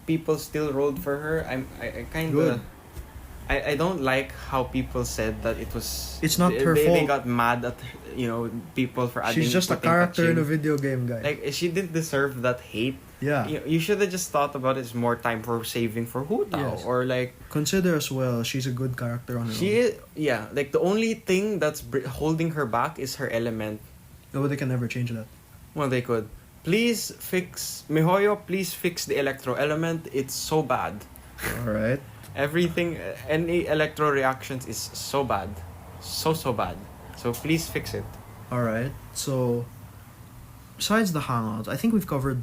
people still rolled for her. I kind Good. of. I don't like how people said that it was. It's not her They fault. got mad at people for adding. She's just a putting character in a Kaching. video game, guy. Like she didn't deserve that hate. Yeah. You should have just thought about it as more time for saving for Hu Tao Yes. or like Consider as well, she's a good character on her she own. is. Yeah, like the only thing that's holding her back is her element. No, they can never change that. Well, they could. Please fix Mihoyo. Please fix the electro element. It's so bad. Alright. Everything, any electro reactions is so bad. So bad. So please fix it. Alright, so besides the hangouts, I think we've covered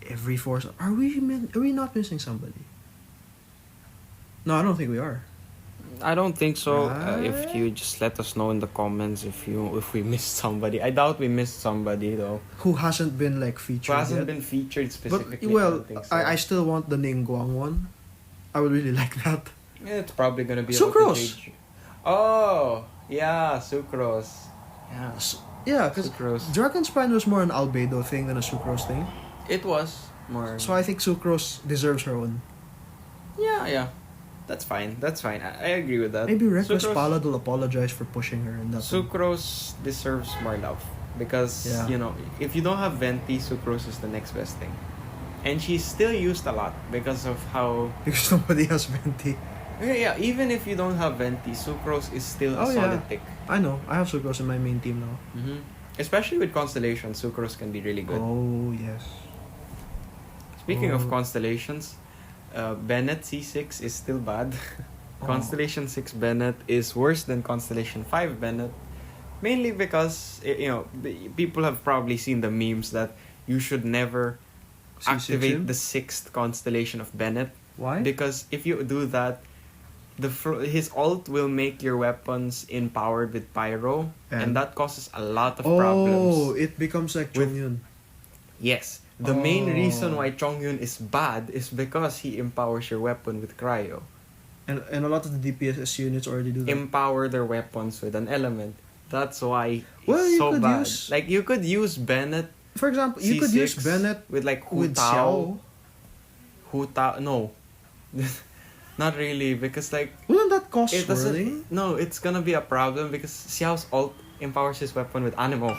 every force. Are we not missing somebody? No, I don't think we are. I don't think so. Right. If you just let us know in the comments if we missed somebody. I doubt we missed somebody though. Who hasn't been like featured Who hasn't yet? been featured specifically. But well, I don't think so. I still want the Ningguang one. I would really like that. Yeah, it's probably gonna be Sucrose. Oh yeah, sucrose. Yeah, Yeah, because sucrose. Dragon Spine was more an albedo thing than a sucrose thing. It was more. So I think sucrose deserves her own. Yeah. That's fine. I agree with that. Maybe Reckless Sucrose- Palad will apologize for pushing her in that. Sucrose deserves more love because Yeah. if you don't have Venti, Sucrose is the next best thing, and she's still used a lot because of how. Because nobody has Venti. Yeah, even if you don't have Venti, Sucrose is still a solid pick. I know. I have sucrose in my main team now. Mm-hmm. Especially with Constellation, Sucrose can be really good. Oh yes. Speaking Oh. of constellations, Bennett C6 is still bad. Oh. Constellation 6 Bennett is worse than Constellation 5 Bennett. Mainly because, people have probably seen the memes that you should never C6 activate him? the 6th constellation of Bennett. Why? Because if you do that, his ult will make your weapons empowered with pyro, and that causes a lot of problems. Oh, it becomes like With- Chongyun. Yes. The main Oh. reason why Chongyun is bad is because he empowers your weapon with cryo. And a lot of the DPS units already do that. Empower their weapons with an element. That's why Well, it's you so could bad. use- Like you could use Bennett For example, you could use C6 Bennett with like Hu with Tao. Xiao. Hu Tao, no. Not really, because like Wouldn't that cause it swirling? doesn't. No, it's gonna be a problem because Xiao's ult empowers his weapon with Anemo,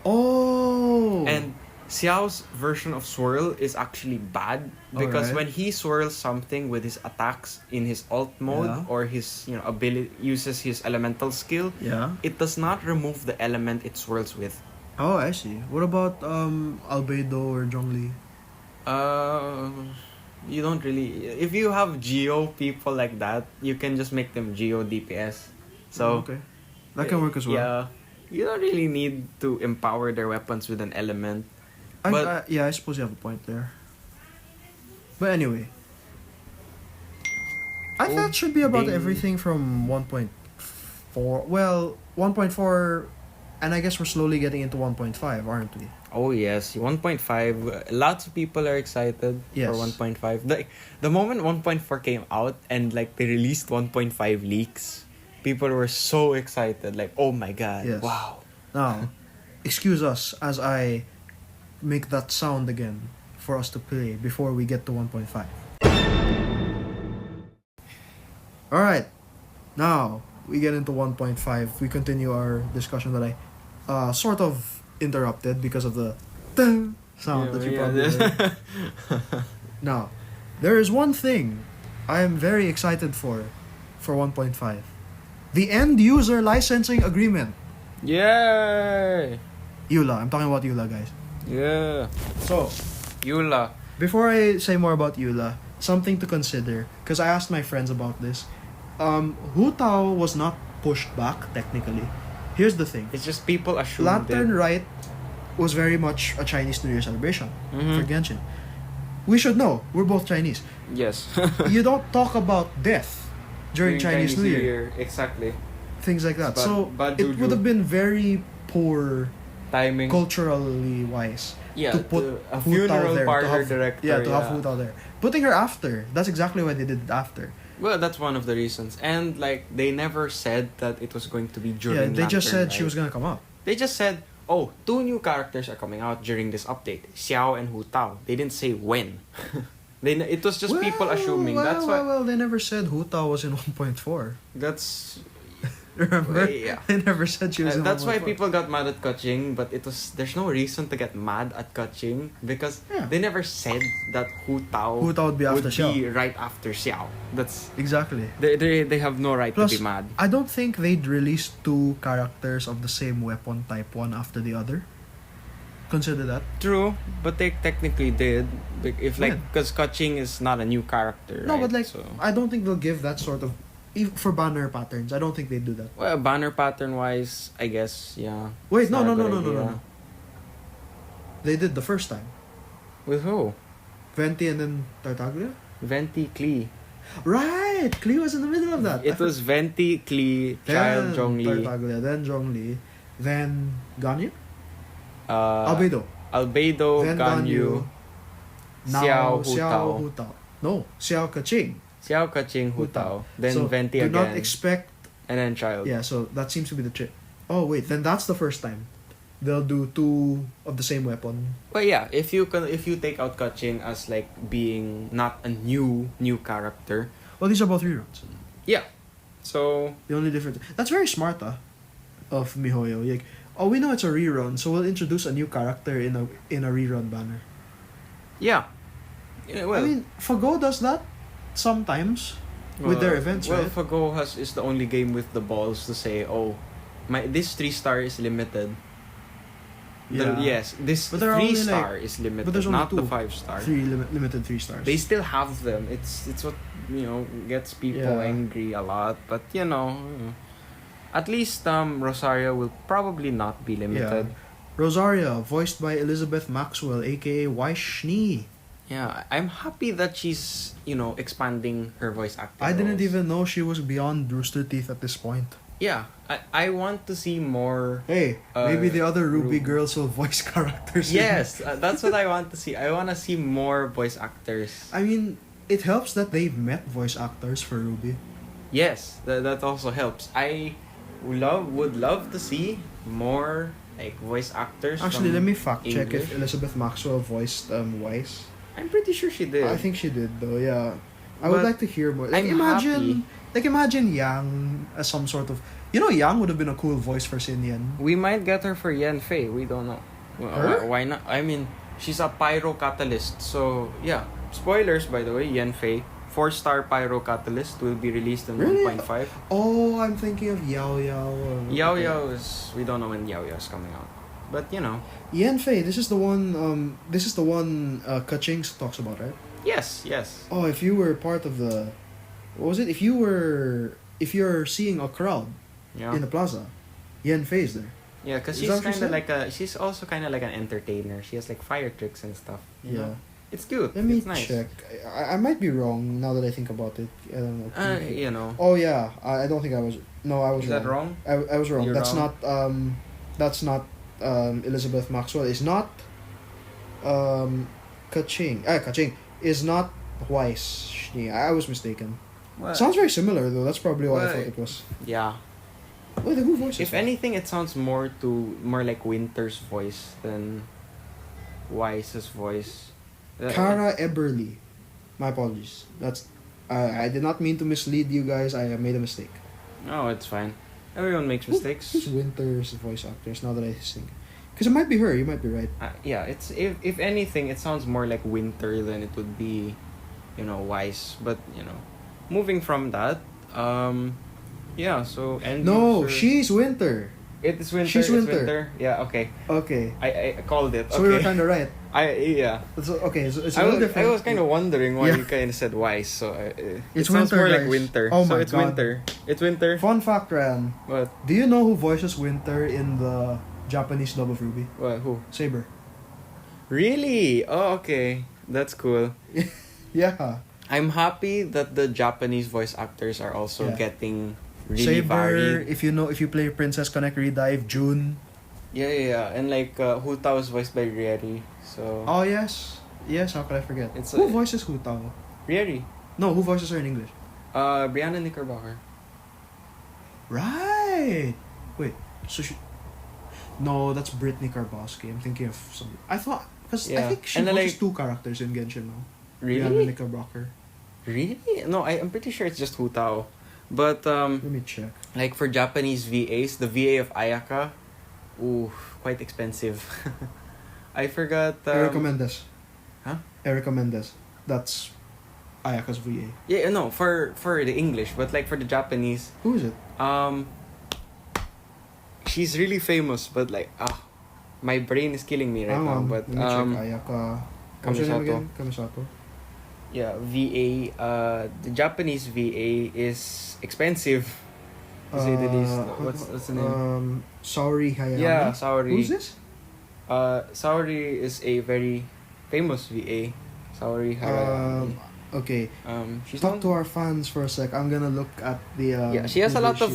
Oh. and Xiao's version of swirl is actually bad because Alright. when he swirls something with his attacks in his ult mode Yeah. or his ability uses his elemental skill, Yeah. it does not remove the element it swirls with. Oh, I see. What about Albedo or Zhongli? You don't really. If you have Geo people like that, you can just make them Geo DPS. So okay, that can work as well. Yeah, you don't really need to empower their weapons with an element. But- I suppose you have a point there. But anyway, I think that should be about ding. everything from 1.4. Well, 1.4, and I guess we're slowly getting into 1.5, aren't we? Oh yes, 1.5. Lots of people are excited Yes. for 1.5. The moment 1.4 came out and like they released 1.5 leaks, people were so excited. Like, oh my god, Yes. wow. Now, excuse us as I make that sound again for us to play before we get to 1.5. Alright, now we get into 1.5. We continue our discussion that I sort of interrupted because of the dun sound that you probably heard. Now, there is one thing I am very excited for 1.5. The end user licensing agreement. Yay! EULA. I'm talking about EULA, guys. Yeah. So, Eula. before I say more about EULA, something to consider, because I asked my friends about this. Hu Tao was not pushed back, technically. Here's the thing. It's just people assumed Lantern it. Rite was very much a Chinese New Year celebration Mhm. for Genshin. We should know. We're both Chinese. Yes. You don't talk about death during Chinese New Year. Exactly. Things like that. Bad- So, bad it juju. would have been very poor Timing. culturally wise. Yeah, to put a Hu Tao funeral there, parlor director. Yeah, to have Hu Tao there. Putting her after. That's exactly why they did it after. Well, that's one of the reasons. And like they never said that it was going to be during. Yeah, they just Lantern said she Rite. was gonna come out. They just said, "Oh, 2 new characters are coming out during this update: Xiao and Hu Tao." They didn't say when. It was just people assuming. That's why. Well, they never said Hu Tao was in 1.4. That's Remember? Yeah. They never said she was in 1.4. that's why people got mad at Kaching, but there's no reason to get mad at Kaching because Yeah. they never said that Hu Tao Hu Tao would be after Xiao. right after Xiao. That's Exactly. they have no right Plus, to be mad. I don't think they'd release 2 characters of the same weapon type one after the other. consider that. True, but they technically did. If like, When? because Kaching is not a new character, No, right? but like, So, I don't think they'll give that sort of for banner patterns. I don't think they do that. well, banner pattern wise, I guess, yeah. Wait, It's no, not no, a no, good no, no, idea. no. They did the first time. With who? Venti and then Tartaglia. Venti, Klee. Right, Klee was in the middle of that. It was Venti, Klee, Child, then Zhongli, Tartaglia, then Zhongli, then Ganyu, Albedo, Albedo, then Ganyu, now Xiao Hu Tao. Hu Tao. No, Xiao Kaching. Xiao Kaching Hu Tao. Then So, Venti do again. not expect. And then Child. Yeah, so that seems to be the trick. Oh wait, then that's the first time. They'll do 2 of the same weapon. But yeah, if you take out Kaching as like being not a new character, Well, these are both reruns. yeah. So The only difference. That's very smart, of MiHoYo. Like, oh, we know it's a rerun, so we'll introduce a new character in a rerun banner. yeah. Well, I mean, Fago does that sometimes with their events, well, right? Fago is the only game with the balls to say, oh, this 3-star is limited. Yeah. Yes, this But there are only, 3-star is limited, but there's only not the 2. 5-star. Limited 3 stars. They still have them. It's what gets people Yeah. angry a lot. But at least Rosario will probably not be limited. Rosaria, voiced by Elizabeth Maxwell, aka Waishni. Yeah, I'm happy that she's expanding her voice acting. I didn't roles. even know she was beyond Rooster Teeth at this point. Yeah, I want to see more. Hey, maybe the other Ruby Ruby. girls will voice characters. Yes, that's what I want to see. I want to see more voice actors. I mean, it helps that they've met voice actors for Ruby. Yes, that also helps. I would love to see more like voice actors. Actually, from let me fact check English. if Elizabeth Maxwell voiced Weiss. I'm pretty sure she did. I think she did though. Yeah, I would But like to hear more. Like I'm imagine, Yang as some sort of. Yang would have been a cool voice for Xin Yan. We might get her for Yan Fei. We don't know. Her? Why not? I mean, she's a pyro catalyst. So yeah. Spoilers, by the way. Yan Fei, 4-star pyro catalyst, will be released in Really? 1.5. Oh, I'm thinking of Yao Yao. Yao Yao is, we don't know when Yao Yao is coming out, but Yan Fei. This is the one. Kaching talks about, right? yes. Oh, if you were part of the, what was it? If you're seeing a crowd Yeah. in the plaza, Yan Fei is there. Yeah, because Is she's that what you kind of said? she's also kind of like an entertainer. She has like fire tricks and stuff. you know? It's cute. Let me it's nice. check. I might be wrong now that I think about it. I don't know. Oh yeah, I don't think I was. No, I was Is wrong. that wrong? I was wrong. You're That's wrong? not. That's not. Elizabeth Maxwell is not. Kaching. Kaching is not Weiss. I was mistaken. Well, Sounds very similar though. That's probably what I Well, thought it was. yeah. Wait, who voices? If that? anything, it sounds more like Winter's voice than Wise's voice. Cara Eberly. My apologies. That's. I did not mean to mislead you guys. I made a mistake. Oh, it's fine. Everyone makes mistakes. Who's Winter's voice actress? Now that I think, because it might be her. You might be right. Yeah, it's if anything, it sounds more like Winter than it would be, Wise. But moving from that, yeah. So No, she's Winter. It is Winter. she's it's Winter. Yeah. Okay. Okay. I called it. So okay. we were kind of right. Yeah. So, okay, so it's a I little was, different. I was kind of wondering why Yeah. you kind of said Wise. So It's it sounds Winter, more guys. like Winter. Oh so my it's God. Winter. It's Winter. Fun fact, Ran. What? Do you know who voices Winter in the Japanese dub of Ruby? What? Who? Saber. Really? Oh, okay. That's cool. Yeah. I'm happy that the Japanese voice actors are also Yeah. getting really Saber. varied. If you play Princess Connect Redive, June. Yeah. And like Hu Tao is voiced by Rieri. So Oh yes. Yes. How could I forget? It's Who a- voices Hu Tao? Rieri. No, who voices her in English? Brianna Knickerbocker. Right. Wait. So she. No, that's Brittany Karbowski. I'm thinking of somebody. I thought because I Yeah. think she And then, voices like- 2 characters in Genshin now. Rihanna Really? Knickerbocker. Really? No, I'm pretty sure it's just Hu Tao. But Let me check. like for Japanese VAs, the VA of Ayaka, ooh, quite expensive. I forgot. Erica Mendes. Huh? Erica Mendes. That's Ayaka's VA. Yeah, no, for the English, but like for the Japanese, Who is it? she's really famous, but like My brain is killing me right now, but let me check. Ayaka. What's your name again? Kamisato. Yeah, VA. The Japanese VA is expensive. To say the least. What's the name? Saori Hayami. Yeah, Saori. Who's this? Saori is a very famous VA. Saori Hayami. Okay. She's Talk to our fans for a sec. I'm gonna look at the. Yeah, she has a lot of.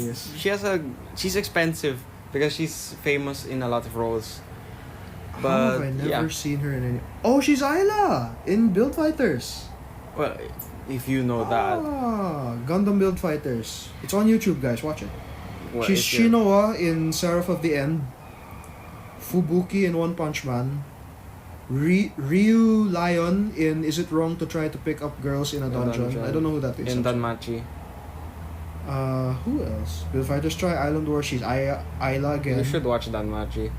She's expensive because she's famous in a lot of roles. But how have I never seen her in any? Oh, she's Ayla in Build Fighters. Well, if you know that. Gundam Build Fighters. It's on YouTube, guys. Watch it. Well, she's Shinoa in Seraph of the End. Fubuki in One Punch Man. Ryu Lion in Is It Wrong to Try to Pick Up Girls in a Dungeon? I don't know who that is. In Danmachi. Who else? Build Fighters Try Island War. She's Ayla again. You should watch Danmachi.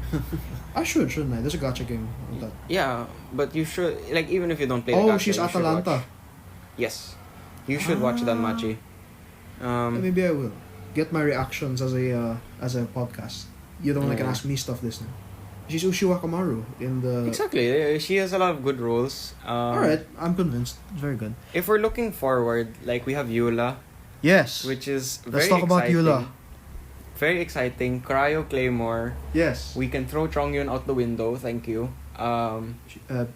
I shouldn't I? There's a gacha game of that. Yeah, but you should, like, even if you don't play the gacha. Oh, she's Atalanta. Yes. You should watch Danmachi. Maybe I will. Get my reactions as a podcast. You don't can ask me stuff this now. She's Uchiwa Kamaru in the... Exactly. She has a lot of good roles. Alright, I'm convinced. Very good. If we're looking forward, like, we have Eula. Yes. Which is Let's very talk exciting. about Eula. Very exciting. Cryo Claymore. Yes. We can throw Chongyun out the window. Thank you.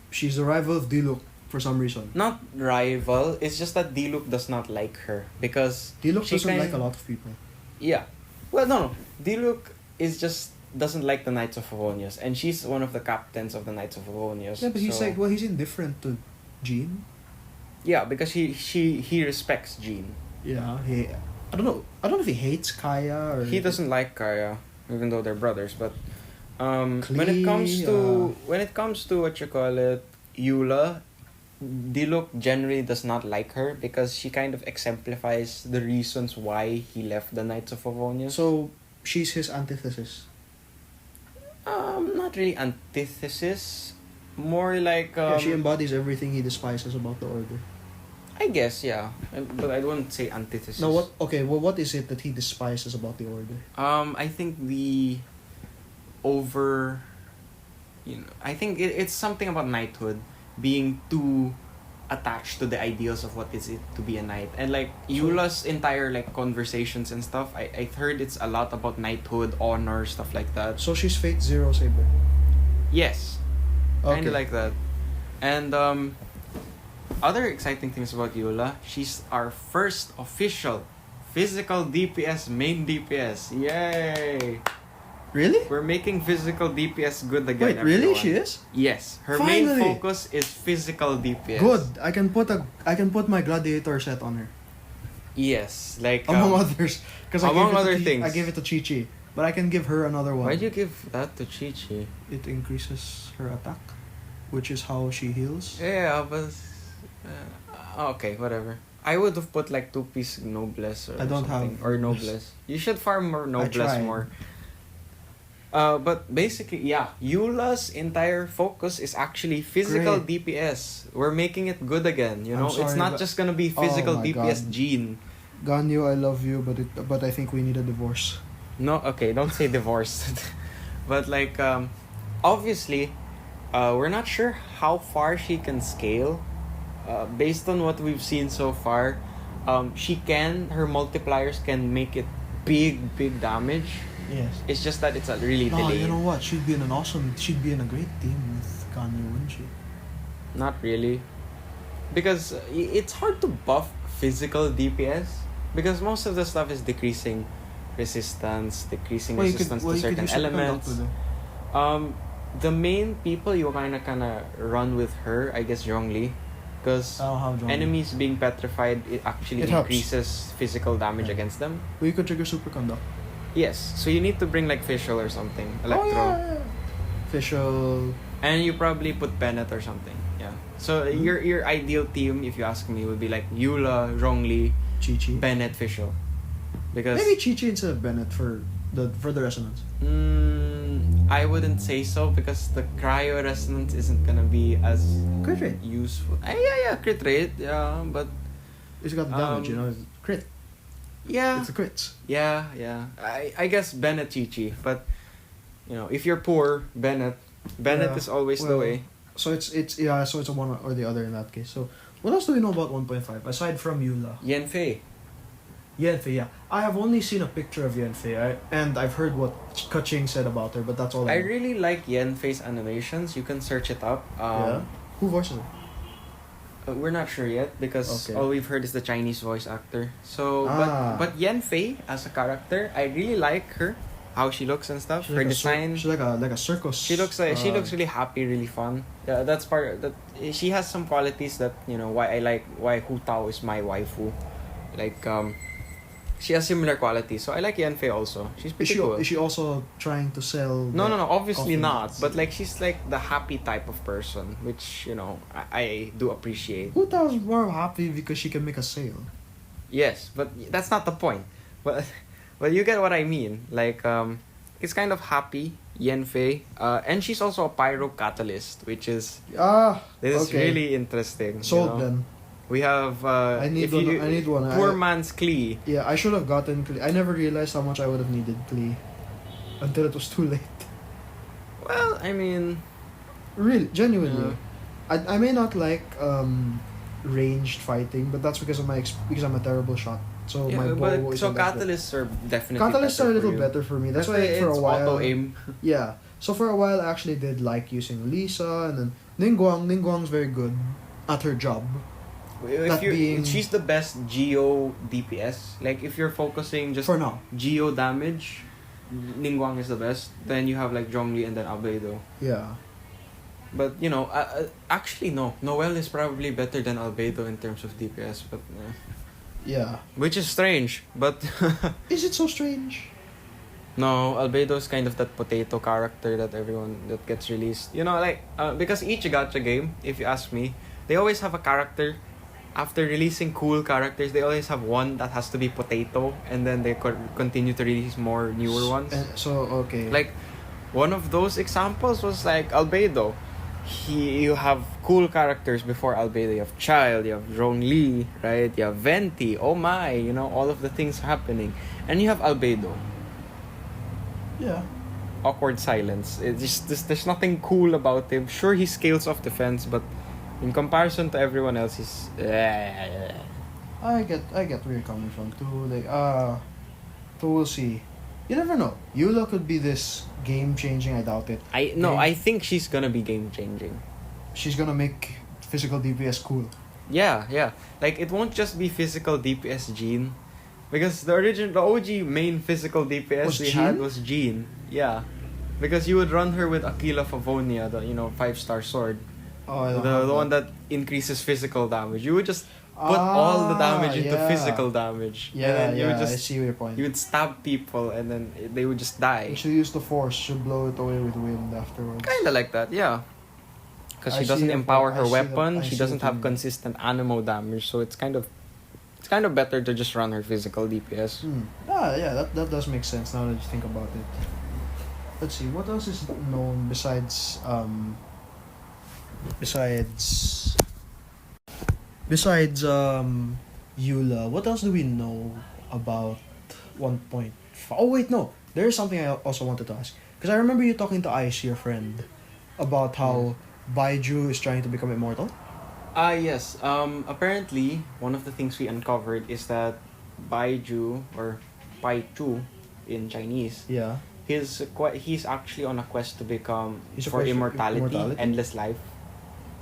She's the rival of Diluc for some reason. Not rival. It's just that Diluc does not like her. Because... Diluc doesn't like a lot of people. Yeah. Well, no. Diluc is just... doesn't like the Knights of Favonius, and she's one of the captains of the Knights of Favonius. Yeah, but he's he's indifferent to Jean. Yeah, because he respects Jean. Yeah, I don't know if he hates Kaya or... He doesn't like Kaya, even though they're brothers, but when it comes to what you call it, Eula, Diluc generally does not like her because she kind of exemplifies the reasons why he left the Knights of Favonius. So she's his antithesis. Not really antithesis. More like... she embodies everything he despises about the Order. I guess, yeah. But I wouldn't say antithesis. No, what... Okay, well, what is it that he despises about the Order? I think the... I think it's something about knighthood being too attached to the ideals of what is it to be a knight. And like Eula's entire like conversations and stuff, I heard it's a lot about knighthood, honor, stuff like that. So she's Fate Zero Saber? Yes. Okay. Kinda like that. And other exciting things about Eula, she's our first official physical DPS, main DPS. Yay! Really? We're making physical DPS good again. Wait, really? Everyone. She is? Yes. Her Finally. main focus is physical DPS. Good. I can put my gladiator set on her. Yes, like among others, because among other things, I gave it to Chi-Chi, but I can give her another one. Why'd you give that to Chi-Chi? It increases her attack, which is how she heals. Yeah, but okay, whatever. I would have put like 2-piece Noblesse or I don't something. have Or Noblesse. You should farm more Noblesse more. But basically, yeah, Eula's entire focus is actually physical DPS. We're making it good again, you know? Sorry, it's not just gonna be physical DPS Gene. Ganyu, I love you, but I think we need a divorce. No, okay, don't say divorced. But like, obviously, we're not sure how far she can scale. Based on what we've seen so far, her multipliers can make it big damage. Yes. It's just that it's really delayed. You know what? She'd be in a great team with Ganyu, wouldn't she? Not really. Because it's hard to buff physical DPS. Because most of the stuff is decreasing resistance to certain elements. The main people you kinda run with her, I guess Zhongli. Because enemies being petrified, it actually increases physical damage against them. Well, you could trigger Superconduct. Yes, so you need to bring like Fischl or something. Electro. Yeah. Fischl. And you probably put Bennett or something. Yeah. So your ideal team, if you ask me, would be like Eula, Zhongli, Chi-Chi, Bennett, Fischl. Because maybe Chi-Chi instead of Bennett for the resonance. I wouldn't say so because the cryo resonance isn't gonna be as crit rate useful. Yeah, crit rate. Yeah, but it's got damage, it's crit. Yeah. It's a crits. Yeah. I guess Bennett Chi-Chi, but if you're poor, Bennett Yeah, is always the well, way. So it's yeah, so it's a one or the other in that case. So what else do we know about 1.5 aside from Yula? Yanfei. Yenfei, yeah. I have only seen a picture of Yenfei, and I've heard what Kaching said about her, but that's all I I know. really like Yanfei's animations. You can search it up. Yeah. Who voices her? We're not sure yet because Okay. all we've heard is the Chinese voice actor. So, Ah. but Yanfei as a character, I really like her, how she looks and stuff. She's Her like design. she's like a circus. She looks really happy, really fun. Yeah, that's part that she has some qualities that why Hu Tao is my waifu, like she has similar qualities. So I like Yanfei also. She's pretty cool. Is she also trying to sell? No, obviously coffee not. mats? But like she's like the happy type of person, which I do appreciate. Who tells more happy because she can make a sale? Yes, but that's not the point. But you get what I mean. Like it's kind of happy Yanfei, and she's also a pyro catalyst, which is this is okay. really interesting. Sold then. We have I need one. Poor man's Klee. Yeah, I should have gotten Klee. I never realized how much I would have needed Klee until it was too late. Well, I mean, Really, genuinely. I may not like ranged fighting, but that's because because I'm a terrible shot. So my bow is catalysts are definitely catalysts are a little better for me. That's why for a while auto aim. Yeah. So for a while I actually did like using Lisa, and then Ningguang's very good at her job. She's the best Geo DPS. Like if you're focusing just for now. Geo damage, Ningguang is the best. Then you have like Zhongli and then Albedo. Yeah. But actually no. Noelle is probably better than Albedo in terms of DPS, but yeah. which is strange, but Is it so strange? no, Albedo is kind of that potato character that gets released. Because each gacha game, if you ask me, they always have a character. After releasing cool characters, they always have one that has to be potato, and then they continue to release more newer ones. Okay. Like, one of those examples was like Albedo. You have cool characters before Albedo. You have Child, you have Zhongli, right? You have Venti. Oh my, all of the things happening, and you have Albedo. Yeah. Awkward silence. It's just there's nothing cool about him. Sure, he scales off defense, but in comparison to everyone else, he's. I get where you're coming from too. Like so we'll see. You never know. Eula could be this game changing. I doubt it. I think she's gonna be game changing. She's gonna make physical DPS cool. Yeah. Like it won't just be physical DPS Jean, because the OG main physical DPS had was Jean. Yeah, because you would run her with Aquila Favonia, the 5-star sword. Oh, the one that increases physical damage. You would just put all the damage into physical damage. Yeah, and then you would I see your point. You would stab people and then they would just die. She'll use the force. She'll blow it away with wind afterwards. Kinda like that, yeah. Because she doesn't empower her weapon. She doesn't have consistent animo damage, so it's kind of better to just run her physical DPS. Yeah, that does make sense now that you think about it. Let's see, what else is known besides Eula? What else do we know about 1.5? Oh wait, no. There is something I also wanted to ask. Because I remember you talking to Ice, your friend, about how Baiju is trying to become immortal. Yes. Apparently, one of the things we uncovered is that Baiju, or Baichu in Chinese, Yeah. he's actually on a quest to become He's a for quest for immortality, immortality? endless life,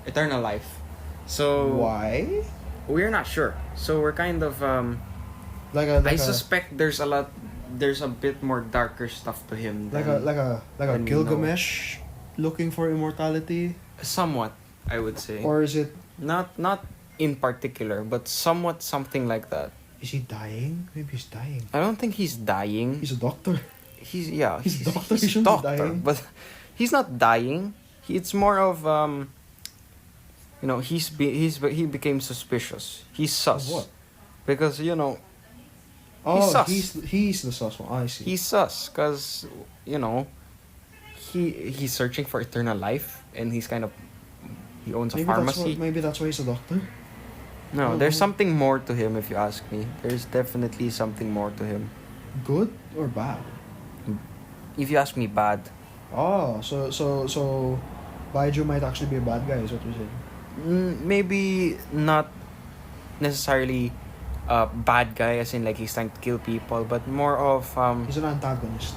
eternal life. So Why? we're not sure. So we're kind of I suspect there's a bit more darker stuff to him. like a than we Gilgamesh looking for immortality, somewhat, I would say. or is it? Not in particular, but somewhat something like that. Is he dying? Maybe he's dying. I don't think he's dying. He's a doctor. He's He's a doctor, he He's shouldn't be doctor, dying. but he's not dying. It's more of he became suspicious. He's sus. Of what? Because Oh, sus. he's the sus one. I see. he's sus because he's searching for eternal life, and he owns a pharmacy. Maybe that's why he's a doctor. No, Oh. there's something more to him, if you ask me. There's definitely something more to him. Good or bad? If you ask me, bad. Oh, so Baiju might actually be a bad guy, is what you're saying. Maybe not necessarily a bad guy, as in like he's trying to kill people, but more of He's an antagonist.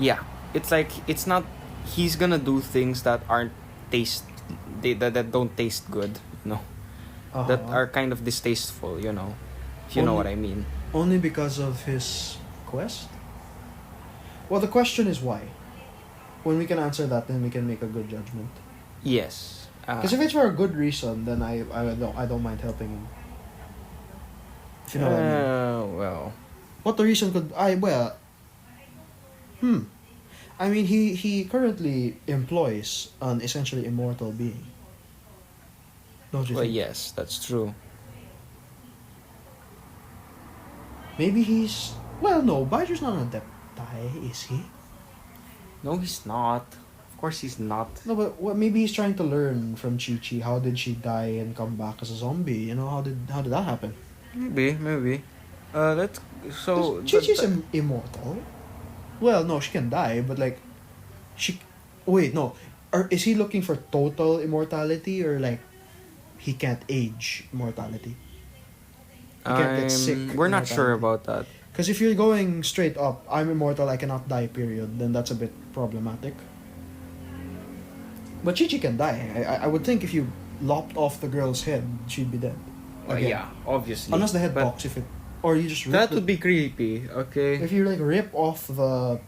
yeah. It's like it's not. He's gonna do things that aren't taste. That don't taste good. That are kind of distasteful. If you know what I mean. Only because of his quest? Well, the question is why. When we can answer that, then we can make a good judgment. Yes. Because if it's for a good reason, then I don't mind helping him. If you know what I mean. Well. What the reason could I mean, he currently employs an essentially immortal being. Don't you Well, think? yes, that's true. Maybe he's... Well, no, Baiju's not an adepti, is he? No, he's not. Of course, he's not. No, but maybe he's trying to learn from Chi-Chi. How did she die and come back as a zombie? How did that happen? Maybe. Let's. So. Chi-Chi's immortal. Well, no, she can die, but like, she. Wait, no. Or is he looking for total immortality or like, he can't age immortality? He can't get sick. We're not sure immortality. about that. Because if you're going straight up, I'm immortal, I cannot die, period, then that's a bit problematic. But Chi-Chi can die. I would think if you lopped off the girl's head, she'd be dead. Again. Yeah, obviously. Unless the head But box, or you just rip that would be creepy. Okay. If you like rip off the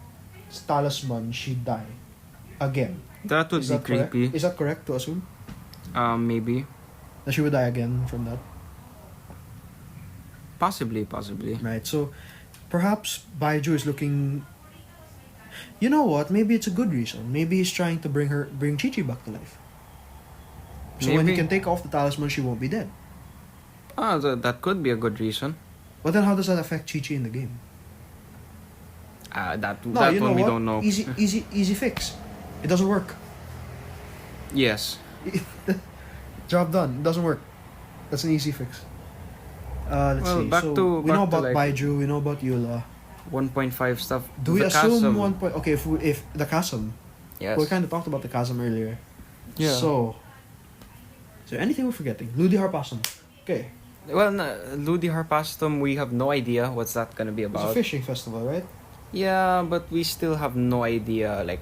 talisman, she'd die. Again. That would Is be that correct? creepy. Is that correct to assume? Maybe. That she would die again from that? Possibly. Right, so perhaps Baiju is looking... You know what? Maybe it's a good reason. Maybe he's trying to bring Chi-Chi back to life. So when he can take off the talisman, she won't be dead. That could be a good reason. But then how does that affect Chi-Chi in the game? That No, you know one we what? don't know. Easy fix. It doesn't work. Yes. Job done. It doesn't work. That's an easy fix. Let's see. Back So to- we know back to, about like, Baiju. We know about Eula. 1.5 stuff. Do we The assume chasm. 1 point? Okay, if the chasm. Yes. We kind of talked about the chasm earlier. Yeah. So, is there anything we're forgetting? Ludi Harpasum. Okay. Well, Ludi Harpastum, we have no idea what's that gonna be It's a about. fishing festival, right? Yeah, but we still have no idea, like,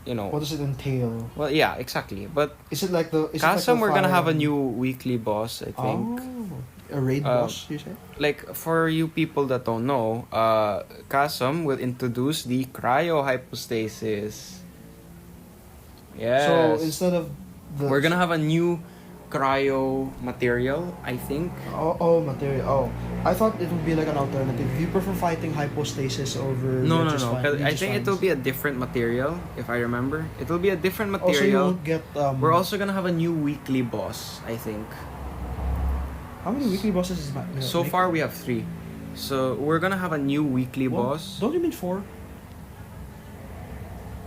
What does it entail? Well, yeah, exactly. But Is it like the? Is Kasam, it like we're gonna have a fire- new weekly boss, I think. Oh, a raid boss, you say? Like, for you people that don't know, Kasam will introduce the cryo-hypostasis. Yes. So instead of We're gonna have a new cryo material, I think. Material. Oh, I thought it would be like an alternative. Do you prefer fighting hypostasis over? No. Regis 'Cause I Regis think Fans? it'll be a different material, if I remember. It'll be a different Oh, so you material. won't get We're also gonna have a new weekly boss, I think. How many weekly bosses is that? So far, we have 3. So we're gonna have a new weekly What? boss. Don't you mean 4?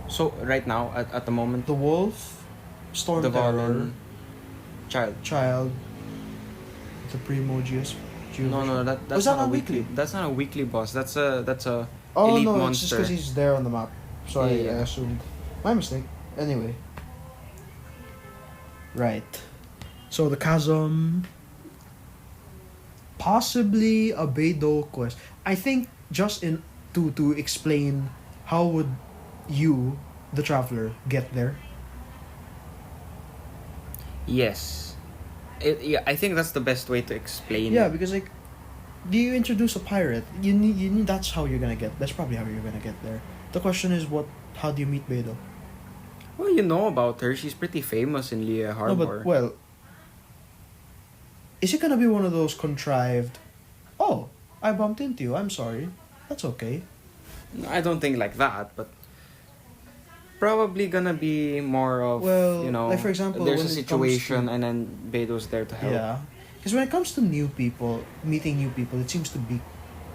So right now, at the moment, The wolf, storm the terror, Valen child. child, the Primogeus. No, that's Was that not a not weekly. weekly? That's not a weekly boss. That's a Oh elite no, monster. it's just because he's there on the map. Sorry, Yeah. I assumed. My mistake. Anyway. Right. So the chasm. Possibly a Beidou quest. I think just to explain how would you, the traveler, get there. Yes. Yeah, I think that's the best way to explain. Yeah, it. because like, do you introduce a pirate? You need. That's how you're gonna get. That's probably how you're gonna get there. The question is, how do you meet Beidou? Well, you know about her. She's pretty famous in Liyue No, Harbor. but well, is it gonna be one of those contrived? Oh, I bumped into you. I'm sorry. That's okay. I don't think like that, but probably gonna be more of Well, like, for example, there's when a it comes situation to- and then Beidou's there to help. Yeah, because when it comes to new people, meeting new people, it seems to be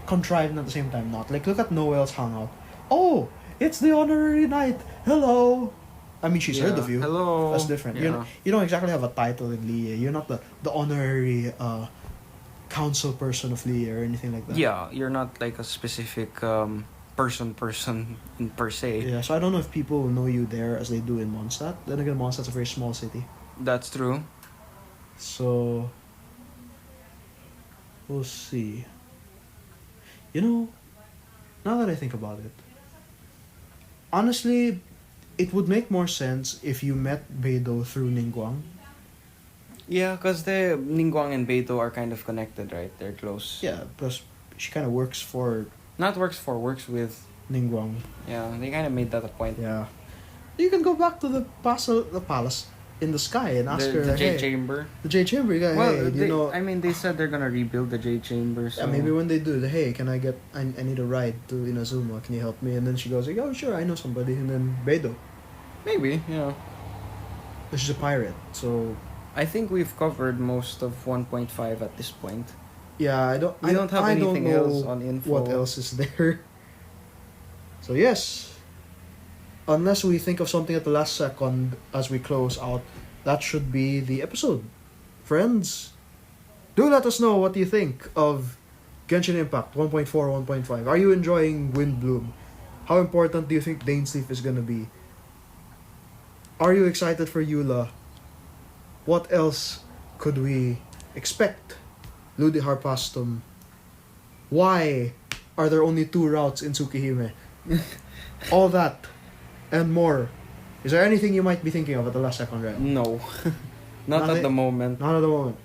contrived and at the same time not. Like, look at Noel's hangout. Oh, it's the honorary knight. Hello. I mean, she's heard Yeah. of you. Hello. That's different. Yeah. You don't exactly have a title in Liyue. You're not the honorary council person of Liyue or anything like that. Yeah, you're not like a specific person per se. Yeah, so I don't know if people know you there as they do in Mondstadt. Then again, Mondstadt's a very small city. That's true. So, we'll see. You know, now that I think about it, honestly, it would make more sense if you met Beidou through Ningguang. Yeah, because the Ningguang and Beidou are kind of connected, right? They're close. Yeah, plus she kind of works for Works with. Ningguang. Yeah, they kind of made that a point. Yeah. You can go back to the palace in the sky and ask her, The J hey, Chamber. the J Chamber, you got, Well, hey, they, you know, I mean, they said they're gonna rebuild the J Chamber. So yeah, maybe when they do, hey, can I need a ride to Inazuma, can you help me? And then she goes like, oh sure, I know somebody. And then Beidou, maybe, yeah. but she's a pirate, so I think we've covered most of 1.5 at this point. yeah, We don't have anything know else on info. what else is there. So yes, unless we think of something at the last second as we close out, that should be the episode. Friends, do let us know what you think of Genshin Impact 1.4, 1.5. Are you enjoying Windbloom? How important do you think Dainsleif is gonna be? Are you excited for Eula? What else could we expect? Ludi Harpastum. Why are there only 2 routes in Tsukihime? All that and more. Is there anything you might be thinking of at the last second, right? No, not Nothing? at the moment. Not at the moment.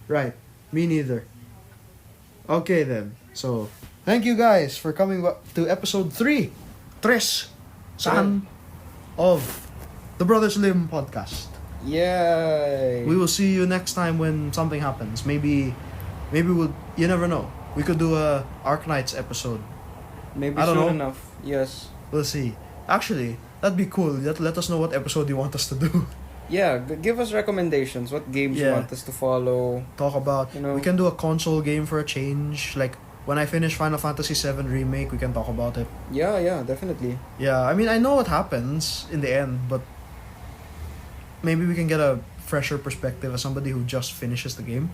Right. Me neither. Okay then. So, thank you guys for coming to episode 3. Tres. San. Of the Brothers Lim podcast. Yay! We will see you next time when something happens. Maybe we'll, you never know. We could do a Arknights episode. Maybe I don't soon know. enough. Yes. We'll see. Actually, that'd be cool. Let us know what episode you want us to do. Yeah, give us recommendations. What games you Yeah. want us to follow? Talk about. You know. We can do a console game for a change. Like when I finish Final Fantasy VII Remake, we can talk about it. Yeah, definitely. Yeah, I mean I know what happens in the end, but maybe we can get a fresher perspective as somebody who just finishes the game.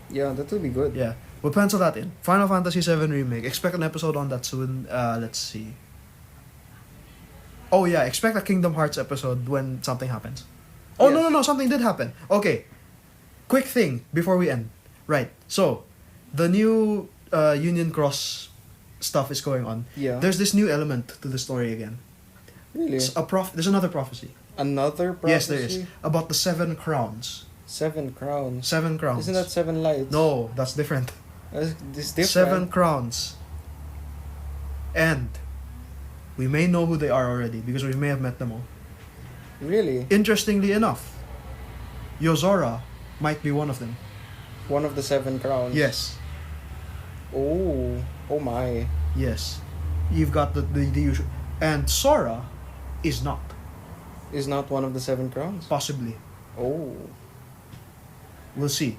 Yeah, that would be good. Yeah, we'll pencil that in. Final Fantasy VII Remake. Expect an episode on that soon. Let's see. Oh yeah, expect a Kingdom Hearts episode when something happens. Oh Yes. no, something did happen. Okay, quick thing before we end. Right, so the new Union Cross stuff is going on. Yeah. There's this new element to the story again. Really? There's another prophecy. Another prophecy? Yes, there is. About the 7 crowns. 7 crowns. 7 crowns. Isn't that 7 lights? No, that's different. This different. 7 crowns. And we may know who they are already because we may have met them all. Really? Interestingly enough, Yozora might be one of them. One of the 7 crowns? Yes. Oh my. Yes. You've got the usual. And Sora is not. Is not one of the 7 crowns? Possibly. Oh. We'll see.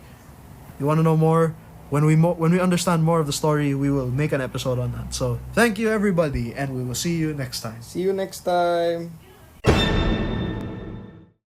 You want to know more? When we understand more of the story, we will make an episode on that. So, thank you everybody, and we will see you next time. See you next time.